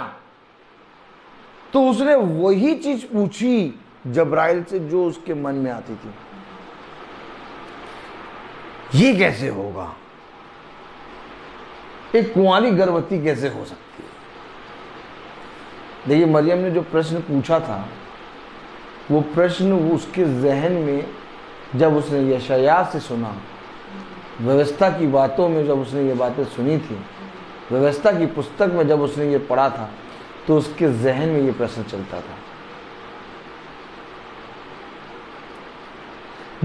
Speaker 4: तो उसने वही चीज पूछी जब्राइल से जो उसके मन में आती थी, ये कैसे होगा, एक कुंवारी गर्भवती कैसे हो सकती है। देखिए, मरियम ने जो प्रश्न पूछा था, वो प्रश्न उसके जहन में, जब उसने यशायाह से सुना, व्यवस्था की बातों में जब उसने ये बातें सुनी थी, व्यवस्था की पुस्तक में जब उसने ये पढ़ा था, तो उसके जहन में ये प्रश्न चलता था।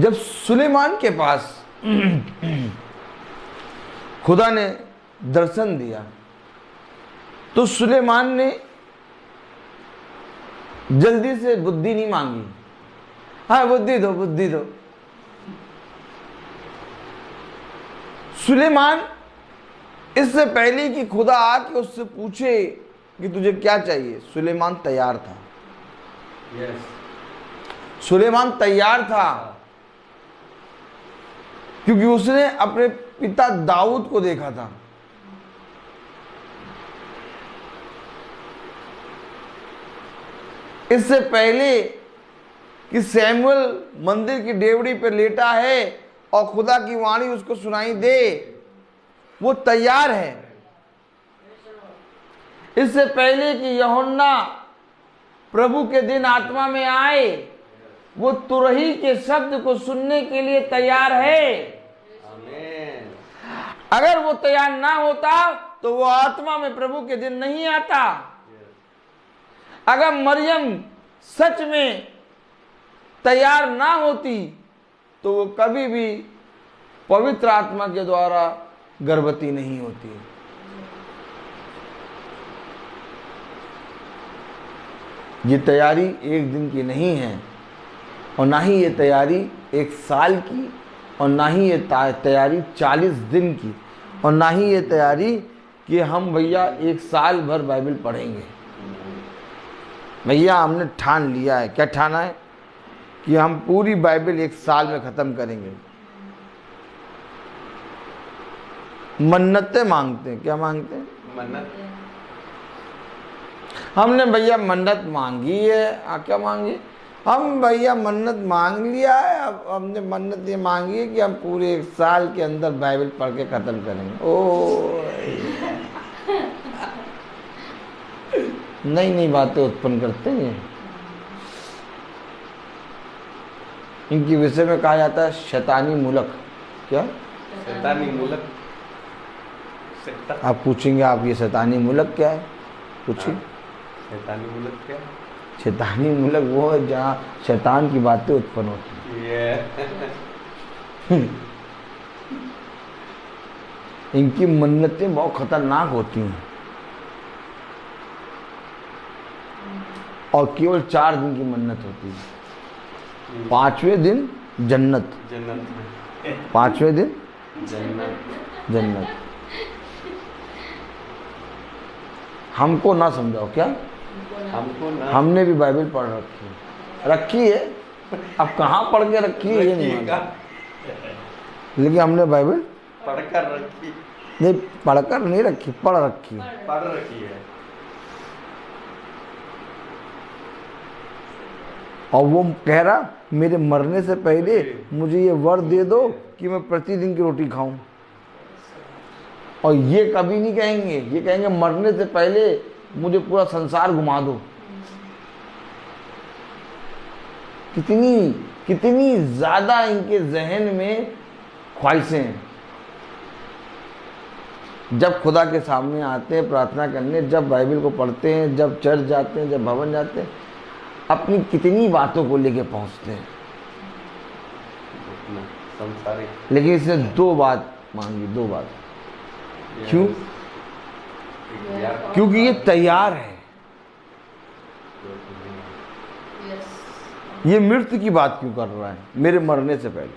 Speaker 4: जब सुलेमान के पास खुदा ने दर्शन दिया, तो सुलेमान ने जल्दी से बुद्धि नहीं मांगी, हाँ बुद्धि दो बुद्धि दो। सुलेमान इससे पहले कि खुदा आके उससे पूछे कि तुझे क्या चाहिए। सुलेमान तैयार था,
Speaker 2: यस,
Speaker 4: सुलेमान तैयार था, क्योंकि उसने अपने पिता दाऊद को देखा था। इससे पहले कि सैमुअल मंदिर की डेवड़ी पर लेटा है और खुदा की वाणी उसको सुनाई दे, वो तैयार है। इससे पहले कि यूहन्ना प्रभु के दिन आत्मा में आए, वो तुरही के शब्द को सुनने के लिए तैयार है।
Speaker 2: आमीन।
Speaker 4: अगर वो तैयार ना होता तो वो आत्मा में प्रभु के दिन नहीं आता। अगर मरियम सच में तैयार ना होती तो वो कभी भी पवित्र आत्मा के द्वारा गर्भवती नहीं होती। ये तैयारी एक दिन की नहीं है, और ना ही ये तैयारी 1 साल की, और ना ही ये तैयारी 40 दिन की, और ना ही ये तैयारी कि हम भैया 1 साल भर बाइबल पढ़ेंगे। भैया हमने ठान लिया है। क्या ठाना है? कि हम पूरी बाइबल 1 साल में ख़त्म करेंगे। मन्नतें मांगते हैं। क्या मांगते हैं?
Speaker 2: मन्नत।
Speaker 4: हमने भैया मन्नत मांगी है। क्या मांगी? हम भैया मन्नत मांग लिया है। अब हमने मन्नत ये मांगी है कि हम पूरे 1 साल के अंदर बाइबल पढ़ के ख़त्म करेंगे। ओ नई नई बातें उत्पन्न करते हैं। इनकी विषय में कहा जाता है शैतानी मूलक। क्या?
Speaker 2: शैतानी मूलक।
Speaker 4: आप पूछेंगे आप ये शैतानी मूलक क्या है? पूछिए।
Speaker 2: शैतानी मूलक क्या?
Speaker 4: शैतानी मूलक वो है जहाँ शैतान की बातें उत्पन्न होती हैं। इनकी मन्नतें बहुत खतरनाक होती हैं, और केवल 4 दिन की मन्नत होती है। 5वें दिन जन्नत,
Speaker 2: जन्नत।
Speaker 4: 5वें दिन
Speaker 2: जन्नत।
Speaker 4: जन्नत। हमको ना समझाओ। क्या?
Speaker 2: हमको ना।
Speaker 4: हमने भी बाइबल पढ़ रखी है। अब कहाँ पढ़ के रखी है ये नहीं मालूम, लेकिन हमने बाइबल
Speaker 2: पढ़कर रखी।
Speaker 4: नहीं, पढ़कर नहीं रखी, पढ़ रखी है।
Speaker 2: पढ़ रखी है।
Speaker 4: और वो कह रहा मेरे मरने से पहले मुझे ये वर दे दो कि मैं प्रतिदिन की रोटी खाऊं। और ये कभी नहीं कहेंगे, ये कहेंगे मरने से पहले मुझे पूरा संसार घुमा दो। कितनी कितनी ज्यादा इनके जहन में ख्वाहिशें हैं। जब खुदा के सामने आते हैं प्रार्थना करने, जब बाइबल को पढ़ते हैं, जब चर्च जाते हैं, जब भवन जाते हैं, अपनी कितनी बातों को लेके पहुंचते हैं।
Speaker 2: संसारिक।
Speaker 4: लेकिन इसने 2 बात मांगी, 2 बात। क्यों? क्योंकि ये तैयार है। ये मृत्यु की बात क्यों कर रहा है मेरे मरने से पहले?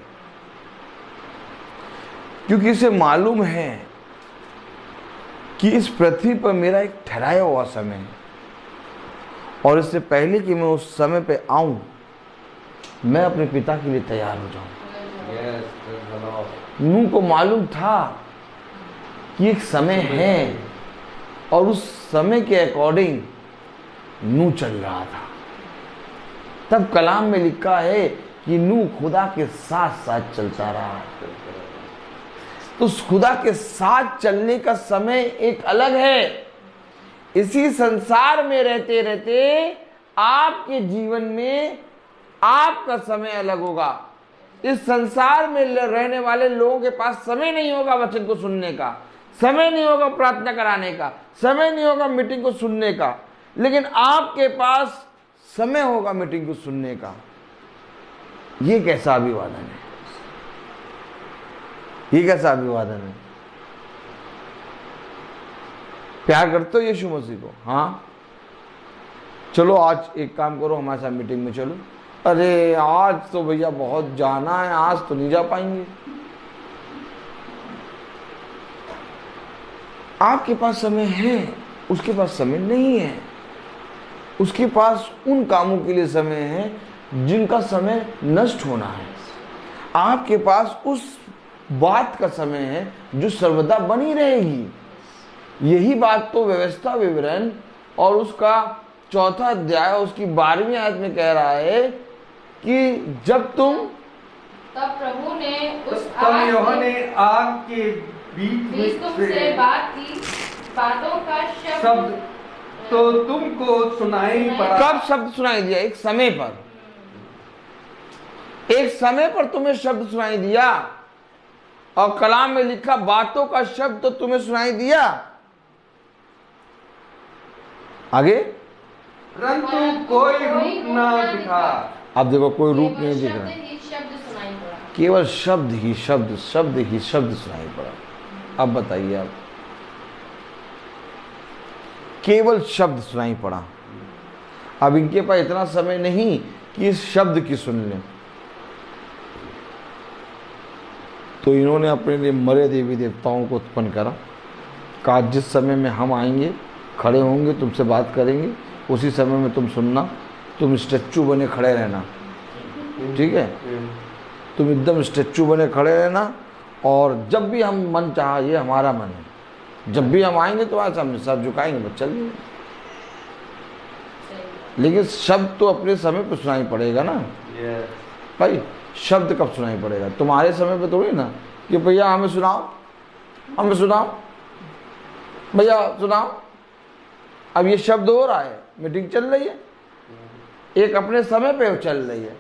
Speaker 4: क्योंकि इसे मालूम है कि इस पृथ्वी पर मेरा एक ठहराया हुआ समय है, और इससे पहले कि मैं उस समय पे आऊं, मैं अपने पिता के लिए तैयार हो जाऊं। नूह को मालूम था कि एक समय है, और उस समय के अकॉर्डिंग नूह चल रहा था। तब कलाम में लिखा है कि नूह खुदा के साथ साथ चलता रहा। तो उस खुदा के साथ चलने का समय एक अलग है। इसी संसार में रहते रहते आपके जीवन में आपका समय अलग होगा। इस संसार में रहने वाले लोगों के पास समय नहीं होगा वचन को सुनने का, समय नहीं होगा प्रार्थना कराने का, समय नहीं होगा मीटिंग को सुनने का, लेकिन आपके पास समय होगा मीटिंग को सुनने का। ये कैसा अभिवादन है? ये कैसा अभिवादन है? प्यार करते हो यीशु मसीह को? हाँ, चलो आज एक काम करो, हमारे साथ मीटिंग में चलो। अरे आज तो भैया बहुत जाना है, आज तो नहीं जा पाएंगे। आपके पास समय है, उसके पास समय नहीं है। उसके पास उन कामों के लिए समय है जिनका समय नष्ट होना है। आपके पास उस बात का समय है जो सर्वदा बनी रहेगी। यही बात तो व्यवस्था विवरण और उसका 4वां अध्याय उसकी 12वीं आयत में कह रहा है कि जब तुम
Speaker 3: तब प्रभु ने उस
Speaker 5: तब यहोवा ने आग के बीच
Speaker 3: तुमसे बात की, बातों का
Speaker 5: शब्द तो तुमको सुनाई पड़ा।
Speaker 4: कब शब्द सुनाई दिया? एक समय पर, एक समय पर तुम्हें शब्द सुनाई दिया। और कलाम में लिखा बातों का शब्द तो तुम्हें सुनाई दिया। आगे,
Speaker 5: परंतु कोई रूप ना दिखा।
Speaker 4: अब देखो कोई रूप नहीं दिख रहा,
Speaker 3: शब्द सुनाई पड़ा,
Speaker 4: केवल शब्द ही शब्द, शब्द ही शब्द सुनाई पड़ा। अब बताइए, आप केवल शब्द सुनाई पड़ा। अब इनके पास इतना समय नहीं कि इस शब्द की सुन लें, तो इन्होंने अपने लिए मरे देवी देवताओं को उत्पन्न करा। कहा जिस समय में हम आएंगे, खड़े होंगे, तुमसे बात करेंगे, उसी समय में तुम सुनना, तुम स्टैचू बने खड़े रहना, ठीक है? तुम एकदम स्टैचू बने खड़े रहना, और जब भी हम मन चाहा, ये हमारा मन है, जब भी हम आएंगे तो आज हम सर झुकाएंगे, बस चल देंगे। लेकिन शब्द तो अपने समय पर सुनाई पड़ेगा ना भाई। शब्द कब सुनाई पड़ेगा? तुम्हारे समय पे थोड़ी ना कि भैया हमें सुनाओ, हमें सुनाओ, भैया सुनाओ। अब ये शब्द हो रहा है, मीटिंग चल रही है, एक अपने समय पे चल रही है।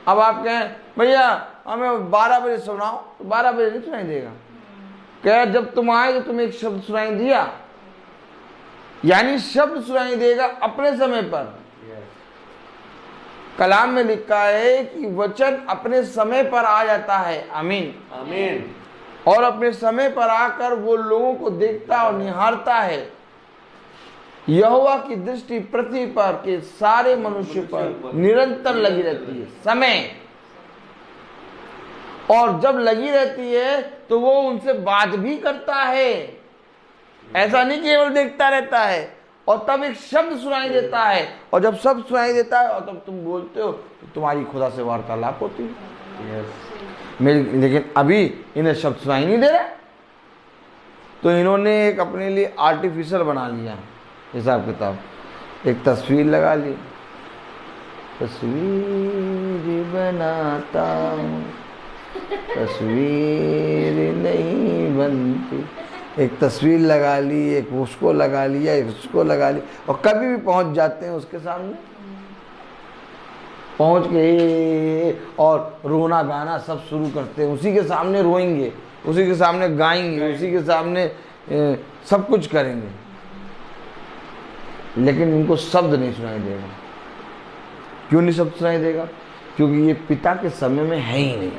Speaker 4: अब आप कहें भैया हमें 12 बजे सुनाओ, तो 12 बजे नहीं सुनाई देगा। कह जब तुम आए तो तुम्हें एक शब्द सुनाई दिया, यानी शब्द सुनाई देगा अपने समय पर। कलाम में लिखा है कि वचन अपने समय पर आ जाता है। आमीन,
Speaker 1: आमीन।
Speaker 4: और अपने समय पर आकर वो लोगों को देखता और निहारता है। यहोवा की दृष्टि पृथ्वी पर के सारे मनुष्य पर निरंतर लगी रहती है, समय। और जब लगी रहती है तो वो उनसे बात भी करता है, ऐसा नहीं केवल देखता रहता है। और तब एक शब्द सुनाई देता है, और जब शब्द सुनाई देता है और तब तुम बोलते हो तो तुम्हारी खुदा से वार्तालाप होती है। लेकिन अभी इन्हें शब्द सुनाई नहीं दे रहा, तो इन्होंने एक अपने लिए आर्टिफिशियल बना लिया हिसाब किताब। एक तस्वीर लगा ली, तस्वीर बनाता हूँ, तस्वीर नहीं बनती। एक तस्वीर लगा ली, एक उसको लगा लिया, एक उसको लगा ली, और कभी भी पहुंच जाते हैं उसके सामने, पहुंच के और रोना गाना सब शुरू करते हैं। उसी के सामने रोएंगे, उसी के सामने गाएंगे, उसी के सामने सब कुछ करेंगे, लेकिन इनको शब्द नहीं सुनाई देगा। क्यों नहीं शब्द सुनाई देगा? क्योंकि ये पिता के समय में है ही नहीं।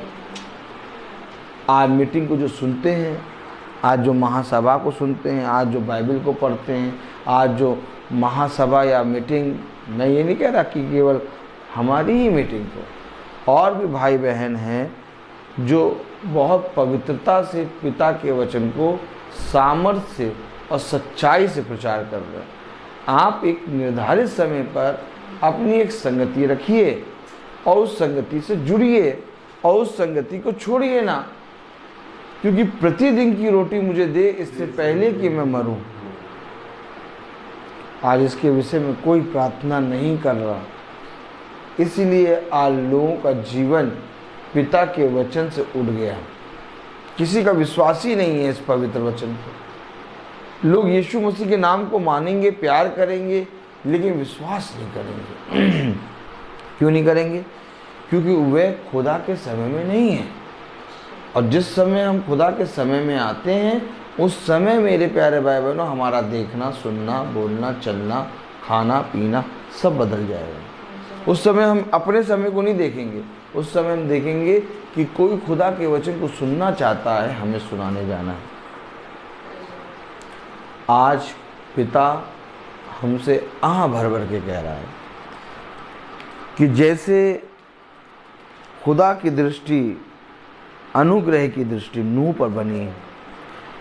Speaker 4: आज मीटिंग को जो सुनते हैं, आज जो महासभा को सुनते हैं, आज जो बाइबल को पढ़ते हैं, आज जो महासभा या मीटिंग, मैं ये नहीं कह रहा कि केवल हमारी ही मीटिंग को, और भी भाई बहन हैं जो बहुत पवित्रता से पिता के वचन को सामर्थ्य से और सच्चाई से प्रचार कर रहे हैं। आप एक निर्धारित समय पर अपनी एक संगति रखिए और उस संगति से जुड़िए और उस संगति को छोड़िए ना, क्योंकि प्रतिदिन की रोटी मुझे दे इससे पहले कि मैं मरूं। आज इसके विषय में कोई प्रार्थना नहीं कर रहा, इसलिए आज लोगों का जीवन पिता के वचन से उड़ गया। किसी का विश्वास ही नहीं है इस पवित्र वचन पर। लोग यीशु मसीह के नाम को मानेंगे, प्यार करेंगे, लेकिन विश्वास नहीं करेंगे। क्यों नहीं करेंगे? क्योंकि वे खुदा के समय में नहीं है। और जिस समय हम खुदा के समय में आते हैं, उस समय मेरे प्यारे भाई बहनों हमारा देखना, सुनना, बोलना, चलना, खाना, पीना सब बदल जाएगा। उस समय हम अपने समय को नहीं देखेंगे, उस समय हम देखेंगे कि कोई खुदा के वचन को सुनना चाहता है, हमें सुनाने जाना है। आज पिता हमसे आह भर भर के कह रहा है कि जैसे खुदा की दृष्टि, अनुग्रह की दृष्टि नूह पर बनी है,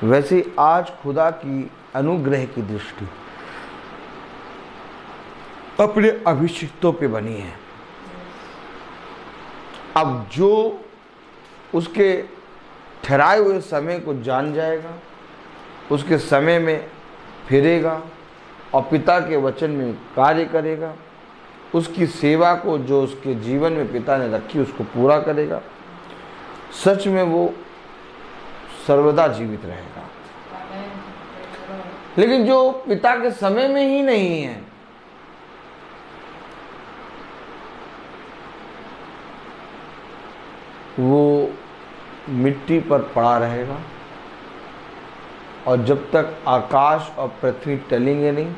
Speaker 4: वैसे आज खुदा की अनुग्रह की दृष्टि अपने अभिषिक्तों पे बनी है। अब जो उसके ठहराए हुए समय को जान जाएगा, उसके समय में फिरेगा और पिता के वचन में कार्य करेगा, उसकी सेवा को जो उसके जीवन में पिता ने रखी उसको पूरा करेगा, सच में वो सर्वदा जीवित रहेगा। लेकिन जो पिता के समय में ही नहीं है, वो मिट्टी पर पड़ा रहेगा और जब तक आकाश और पृथ्वी टलेंगे नहीं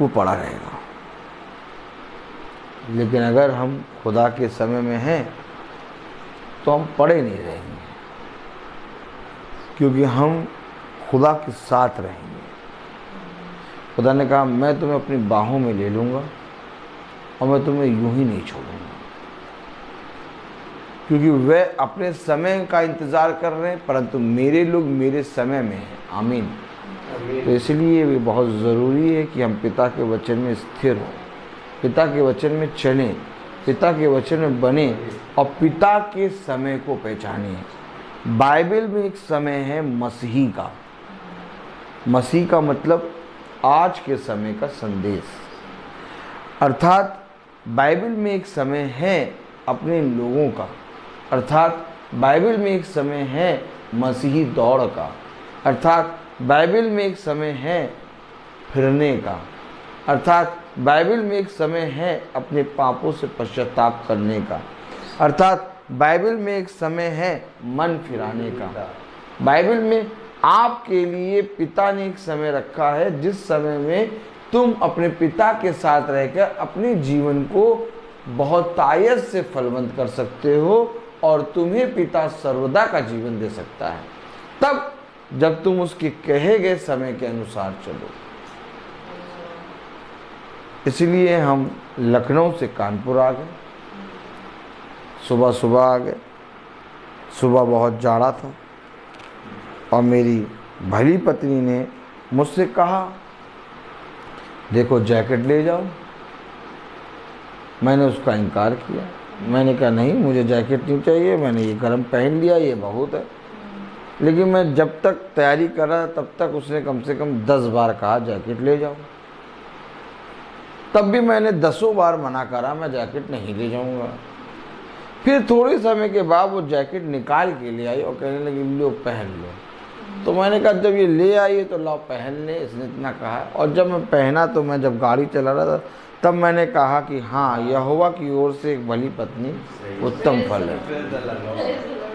Speaker 4: वो पड़ा रहेगा। लेकिन अगर हम खुदा के समय में हैं तो हम पड़े नहीं रहेंगे, क्योंकि हम खुदा के साथ रहेंगे। खुदा ने कहा मैं तुम्हें अपनी बाहों में ले लूँगा और मैं तुम्हें यूं ही नहीं छोड़ूंगा, क्योंकि वे अपने समय का इंतज़ार कर रहे हैं, परंतु मेरे लोग मेरे समय में हैं। आमीन। तो इसलिए भी बहुत ज़रूरी है कि हम पिता के वचन में स्थिर हों, पिता के वचन में चलें, पिता के वचन में बने और पिता के समय को पहचानें। बाइबल में एक समय है मसीही का। मसीह का मतलब आज के समय का संदेश, अर्थात बाइबल में एक समय है अपने लोगों का, अर्थात बाइबल में एक समय है मसीही दौड़ का, अर्थात बाइबल में एक समय है फिरने का, अर्थात बाइबल में एक समय है अपने पापों से पश्चाताप करने का, अर्थात बाइबल में एक समय है मन फिराने का। बाइबल में आपके लिए पिता ने एक समय रखा है जिस समय में तुम अपने पिता के साथ रहकर अपने जीवन को बहुत तायत से फलवंत कर सकते हो और तुम्हें पिता सर्वदा का जीवन दे सकता है, तब जब तुम उसके कहे गए समय के अनुसार चलो। इसलिए हम लखनऊ से कानपुर आ गए, सुबह सुबह आ गए। सुबह बहुत जाड़ा था और मेरी भली पत्नी ने मुझसे कहा देखो जैकेट ले जाओ। मैंने उसका इनकार किया। मैंने कहा नहीं, मुझे जैकेट नहीं चाहिए, मैंने ये गर्म पहन लिया, ये बहुत है। लेकिन मैं जब तक तैयारी कर रहा तब तक उसने कम से कम 10 बार कहा जैकेट ले जाओ। तब भी मैंने 10 बार मना करा, मैं जैकेट नहीं ले जाऊंगा। फिर थोड़े समय के बाद वो जैकेट निकाल के ले आई और कहने लगी लो पहन लो। तो मैंने कहा जब ये ले आई तो लाओ पहन ले, इसने इतना कहा। और जब मैं पहना तो मैं जब गाड़ी चला रहा था तब मैंने कहा कि हाँ, यहोवा की ओर से एक भली पत्नी उत्तम फल है।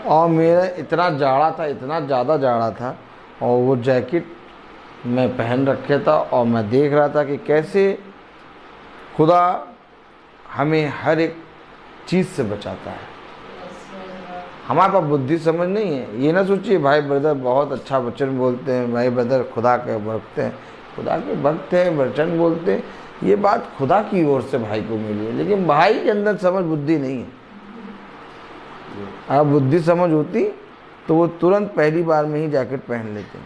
Speaker 4: और मेरा इतना जाड़ा था, इतना ज़्यादा जाड़ा था, और वो जैकेट मैं पहन रखे था और मैं देख रहा था कि कैसे खुदा हमें हर एक चीज़ से बचाता है। हमारे पास बुद्धि समझ नहीं है। ये ना सोचिए भाई ब्रदर बहुत अच्छा वचन बोलते हैं, भाई ब्रदर खुदा के भक्त हैं, खुदा के भक्त हैं, वचन बोलते हैं, ये बात खुदा की ओर से भाई को मिली है। लेकिन भाई के अंदर समझ बुद्धि नहीं है। अगर बुद्धि समझ होती तो वो तुरंत पहली बार में ही जैकेट पहन लेते।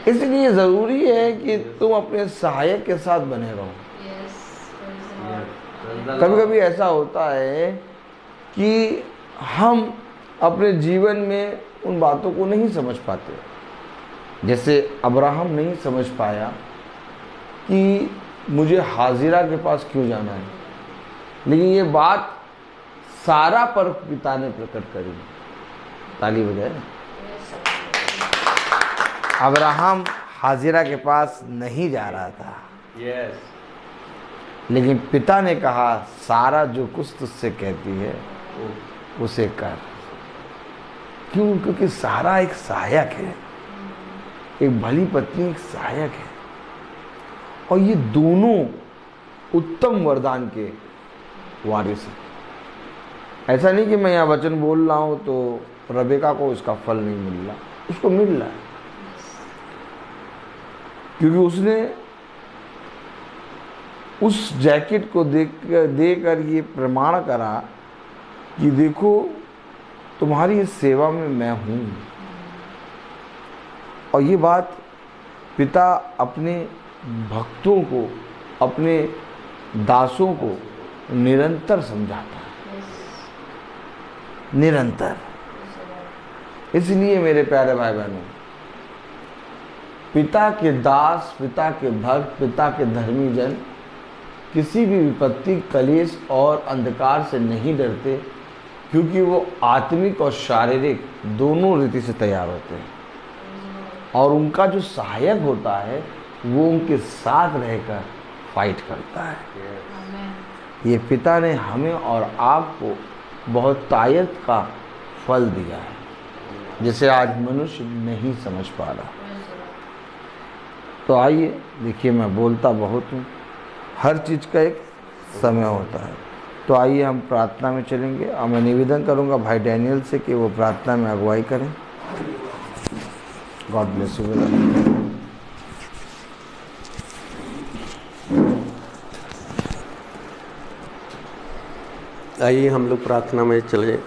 Speaker 4: इसलिए ज़रूरी है कि तुम अपने सहायक के साथ बने रहो। कभी कभी ऐसा होता है कि हम अपने जीवन में उन बातों को नहीं समझ पाते। जैसे अब्राहम नहीं समझ पाया कि मुझे हाजिरा के पास क्यों जाना है, लेकिन ये बात सारा पर पिता ने प्रकट करी। ताली बजाए। अब्राहम हाजिरा के पास नहीं जा रहा था, लेकिन पिता ने कहा सारा जो कुछ तुझसे कहती है उसे कर। क्यों? क्योंकि सारा एक सहायक है, एक भली पत्नी एक सहायक है, और ये दोनों उत्तम वरदान के वारिस हैं। ऐसा नहीं कि मैं यहाँ वचन बोल रहा हूँ तो रबेका को इसका फल नहीं मिल रहा, उसको मिल रहा है, क्योंकि उसने उस जैकेट को देकर ये प्रमाण करा कि देखो तुम्हारी इस सेवा में मैं हूँ। और ये बात पिता अपने भक्तों को, अपने दासों को निरंतर समझाता है, निरंतर। इसलिए मेरे प्यारे भाई बहनों, पिता के दास, पिता के भक्त, पिता के धर्मी जन किसी भी विपत्ति, कलेश और अंधकार से नहीं डरते, क्योंकि वो आत्मिक और शारीरिक दोनों रीति से तैयार होते हैं। और उनका जो सहायक होता है वो उनके साथ रहकर फाइट करता है। ये पिता ने हमें और आपको बहुत तायत का फल दिया है, जिसे आज मनुष्य नहीं समझ पा रहा। तो आइए देखिए, मैं बोलता बहुत हूँ, हर चीज़ का एक समय होता है। तो आइए हम प्रार्थना में चलेंगे और मैं निवेदन करूँगा भाई डैनियल से कि वो प्रार्थना में अगुवाई करें। God bless you.
Speaker 6: आइए हम लोग प्रार्थना में चले,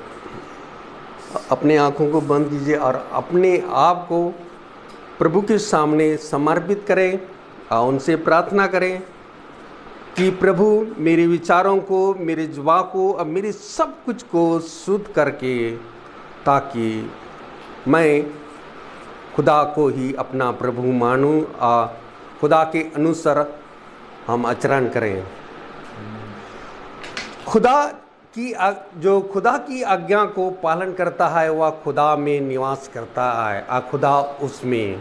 Speaker 6: अपने आँखों को बंद कीजिए और अपने आप को प्रभु के सामने समर्पित करें और उनसे प्रार्थना करें कि प्रभु मेरे विचारों को, मेरे जुबान को और मेरे सब कुछ को शुद्ध करके, ताकि मैं खुदा को ही अपना प्रभु मानूं और खुदा के अनुसार हम आचरण करें। जो खुदा की आज्ञा को पालन करता है वह खुदा में निवास करता है और खुदा उसमें।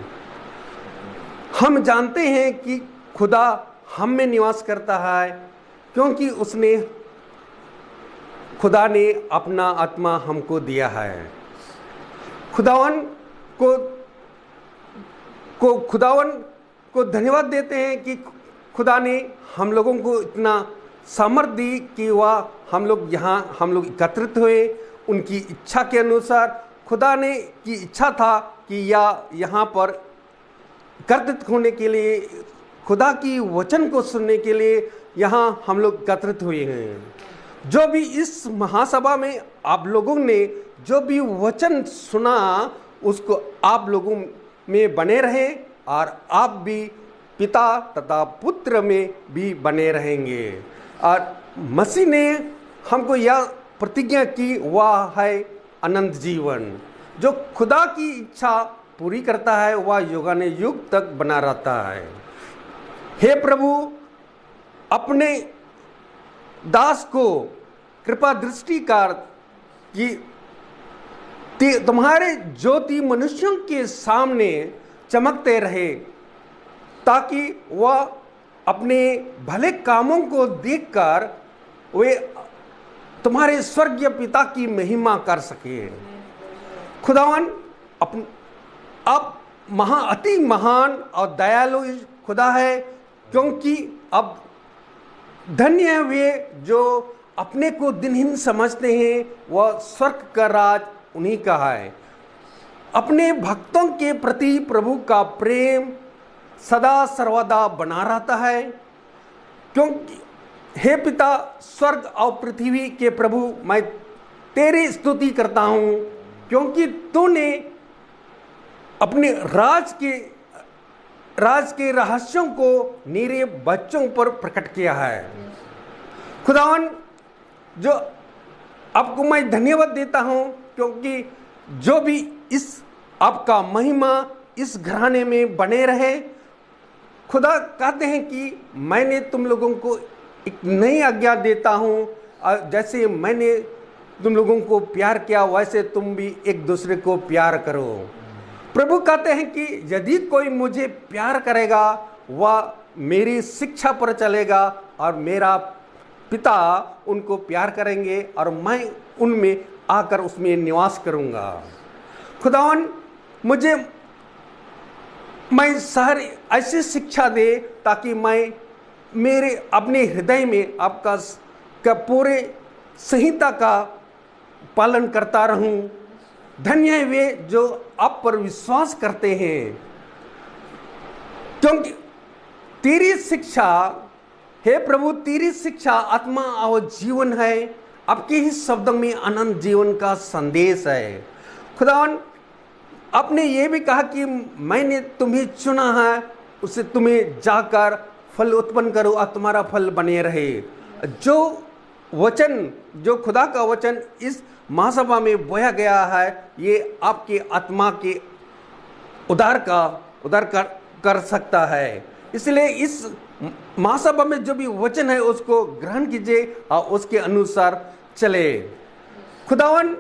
Speaker 6: हम जानते हैं कि खुदा हम में निवास करता है, क्योंकि खुदा ने अपना आत्मा हमको दिया है। खुदावन को धन्यवाद देते हैं कि खुदा ने हम लोगों को इतना सामर्थ्य दी कि वह हम लोग एकत्रित हुए उनकी इच्छा के अनुसार। खुदा ने की इच्छा था कि यहाँ पर एकत्रित होने के लिए, खुदा की वचन को सुनने के लिए यहाँ हम लोग एकत्रित हुए हैं। जो भी इस महासभा में आप लोगों ने जो भी वचन सुना, उसको आप लोगों में बने रहें और आप भी पिता तथा पुत्र में भी बने रहेंगे। और मसीह ने हमको यह प्रतिज्ञा की, वह है अनंत जीवन। जो खुदा की इच्छा पूरी करता है वह युगानुयुग तक बना रहता है। हे प्रभु, अपने दास को कृपा दृष्टि कर कि तुम्हारे ज्योति मनुष्यों के सामने चमकते रहे, ताकि वह अपने भले कामों को देखकर वे तुम्हारे स्वर्गीय पिता की महिमा कर सके। खुदावन, अब अति महान और दयालु खुदा है, क्योंकि अब धन्य है वे जो अपने को दिनहीन समझते हैं, वह स्वर्ग का राज उन्हीं का है। अपने भक्तों के प्रति प्रभु का प्रेम सदा सर्वदा बना रहता है, क्योंकि हे पिता, स्वर्ग और पृथ्वी के प्रभु, मैं तेरी स्तुति करता हूँ, क्योंकि तूने अपने राज के रहस्यों को मेरे बच्चों पर प्रकट किया है। खुदावन, जो आपको मैं धन्यवाद देता हूँ, क्योंकि जो भी इस आपका महिमा इस घराने में बने रहे। खुदा कहते हैं कि मैंने तुम लोगों को एक नई आज्ञा देता हूँ, और जैसे मैंने तुम लोगों को प्यार किया वैसे तुम भी एक दूसरे को प्यार करो। प्रभु कहते हैं कि यदि कोई मुझे प्यार करेगा वह मेरी शिक्षा पर चलेगा, और मेरा पिता उनको प्यार करेंगे और मैं उनमें आकर उसमें निवास करूँगा। खुदावन, मैं सारी ऐसी शिक्षा दे ताकि मैं मेरे अपने हृदय में आपका पूरे संहिता का पालन करता रहूं। धन्य है वे जो आप पर विश्वास करते हैं, क्योंकि तेरी शिक्षा, हे प्रभु, तेरी शिक्षा आत्मा और जीवन है। आपके ही शब्दों में अनंत जीवन का संदेश है। खुदावन, आपने ये भी कहा कि मैंने तुम्हें चुना है उससे तुम्हें जाकर फल उत्पन्न करो और तुम्हारा फल बने रहे। जो वचन, जो खुदा का वचन इस महासभा में बोया गया है, ये आपके आत्मा के उद्धार कर सकता है। इसलिए इस महासभा में जो भी वचन है उसको ग्रहण कीजिए और उसके अनुसार चले। खुदावन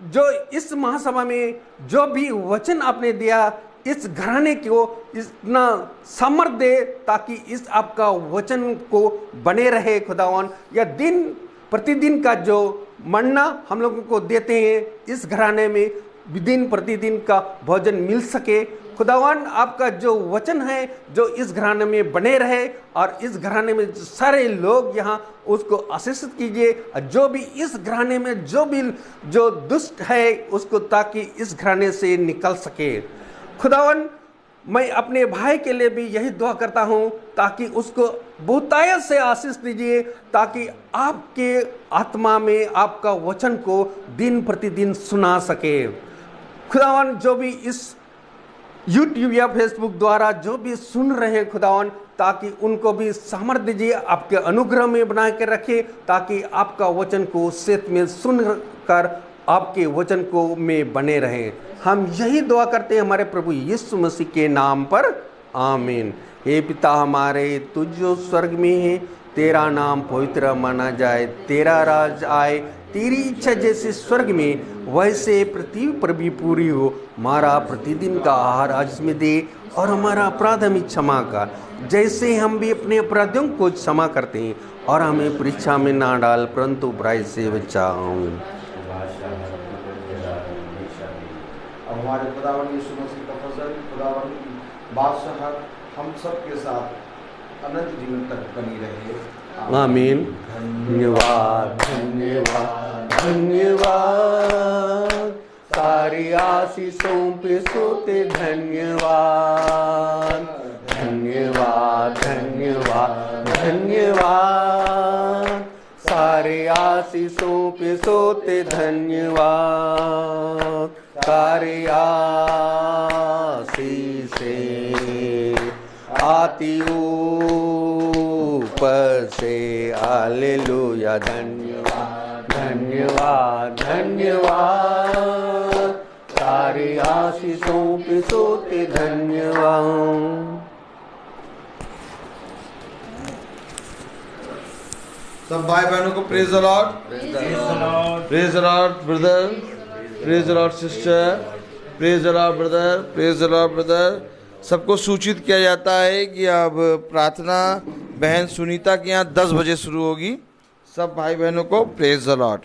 Speaker 6: जो इस महासभा में जो भी वचन आपने दिया, इस घराने को इतना सामर्थ दे ताकि इस आपका वचन को बने रहे। खुदावन या दिन प्रतिदिन का जो मन्ना हम लोगों को देते हैं, इस घराने में दिन प्रतिदिन का भोजन मिल सके। खुदावन आपका जो वचन है जो इस घराने में बने रहे और इस घराने में सारे लोग यहाँ उसको आशीषित कीजिए। जो भी इस घराने में जो दुष्ट है उसको ताकि इस घराने से निकल सके। खुदावन मैं अपने भाई के लिए भी यही दुआ करता हूँ ताकि उसको बहुतायत से आशीष दीजिए, ताकि आपके आत्मा में आपका वचन को दिन प्रतिदिन सुना सके। खुदावन जो भी इस YouTube या फेसबुक द्वारा जो भी सुन रहे हैं खुदावन, ताकि उनको भी सामर्थ्य दीजिए, आपके अनुग्रह में बना के रखे, ताकि आपका वचन को सेत में सुन कर आपके वचन को में बने रहें। हम यही दुआ करते हैं हमारे प्रभु यीशु मसीह के नाम पर, आमीन। हे पिता हमारे, तू जो स्वर्ग में है, तेरा नाम पवित्र माना जाए, तेरा राज आए, तेरी इच्छा जैसे स्वर्ग में वैसे पृथ्वी पर भी पूरी हो। हमारा प्रतिदिन का आहार आज में दे और हमारा अपराध हमें क्षमा कर, जैसे हम भी अपने अपराधियों को क्षमा करते हैं, और हमें परीक्षा में ना डाल परंतु बुराई से बचाओ।
Speaker 4: हमारे खुदावन यीशु मसीह का फजल, खुदावन बादशाह हम सब के साथ अनंत जीवन तक बनी रहे,
Speaker 6: आमीन।
Speaker 4: धन्यवाद धन्यवाद धन्यवाद, सारी आशीषों पे सोते धन्यवाद धन्यवाद धन्यवाद धन्यवाद, सारे आशीषों पे सोते धन्यवाद, सारे आशीषें आती ऊपर से, हालेलुया। धन्यवाद धन्यवाद धन्यवाद, सारे आशीषों पे सोते धन्यवाद।
Speaker 7: सब भाई बहनों को praise the Lord, praise the Lord brother, praise the Lord sister, praise the Lord brother, praise the Lord brother. सबको सूचित किया जाता है कि अब प्रार्थना बहन सुनीता के यहाँ 10 बजे शुरू होगी। सब भाई बहनों को प्रेज द लॉर्ड।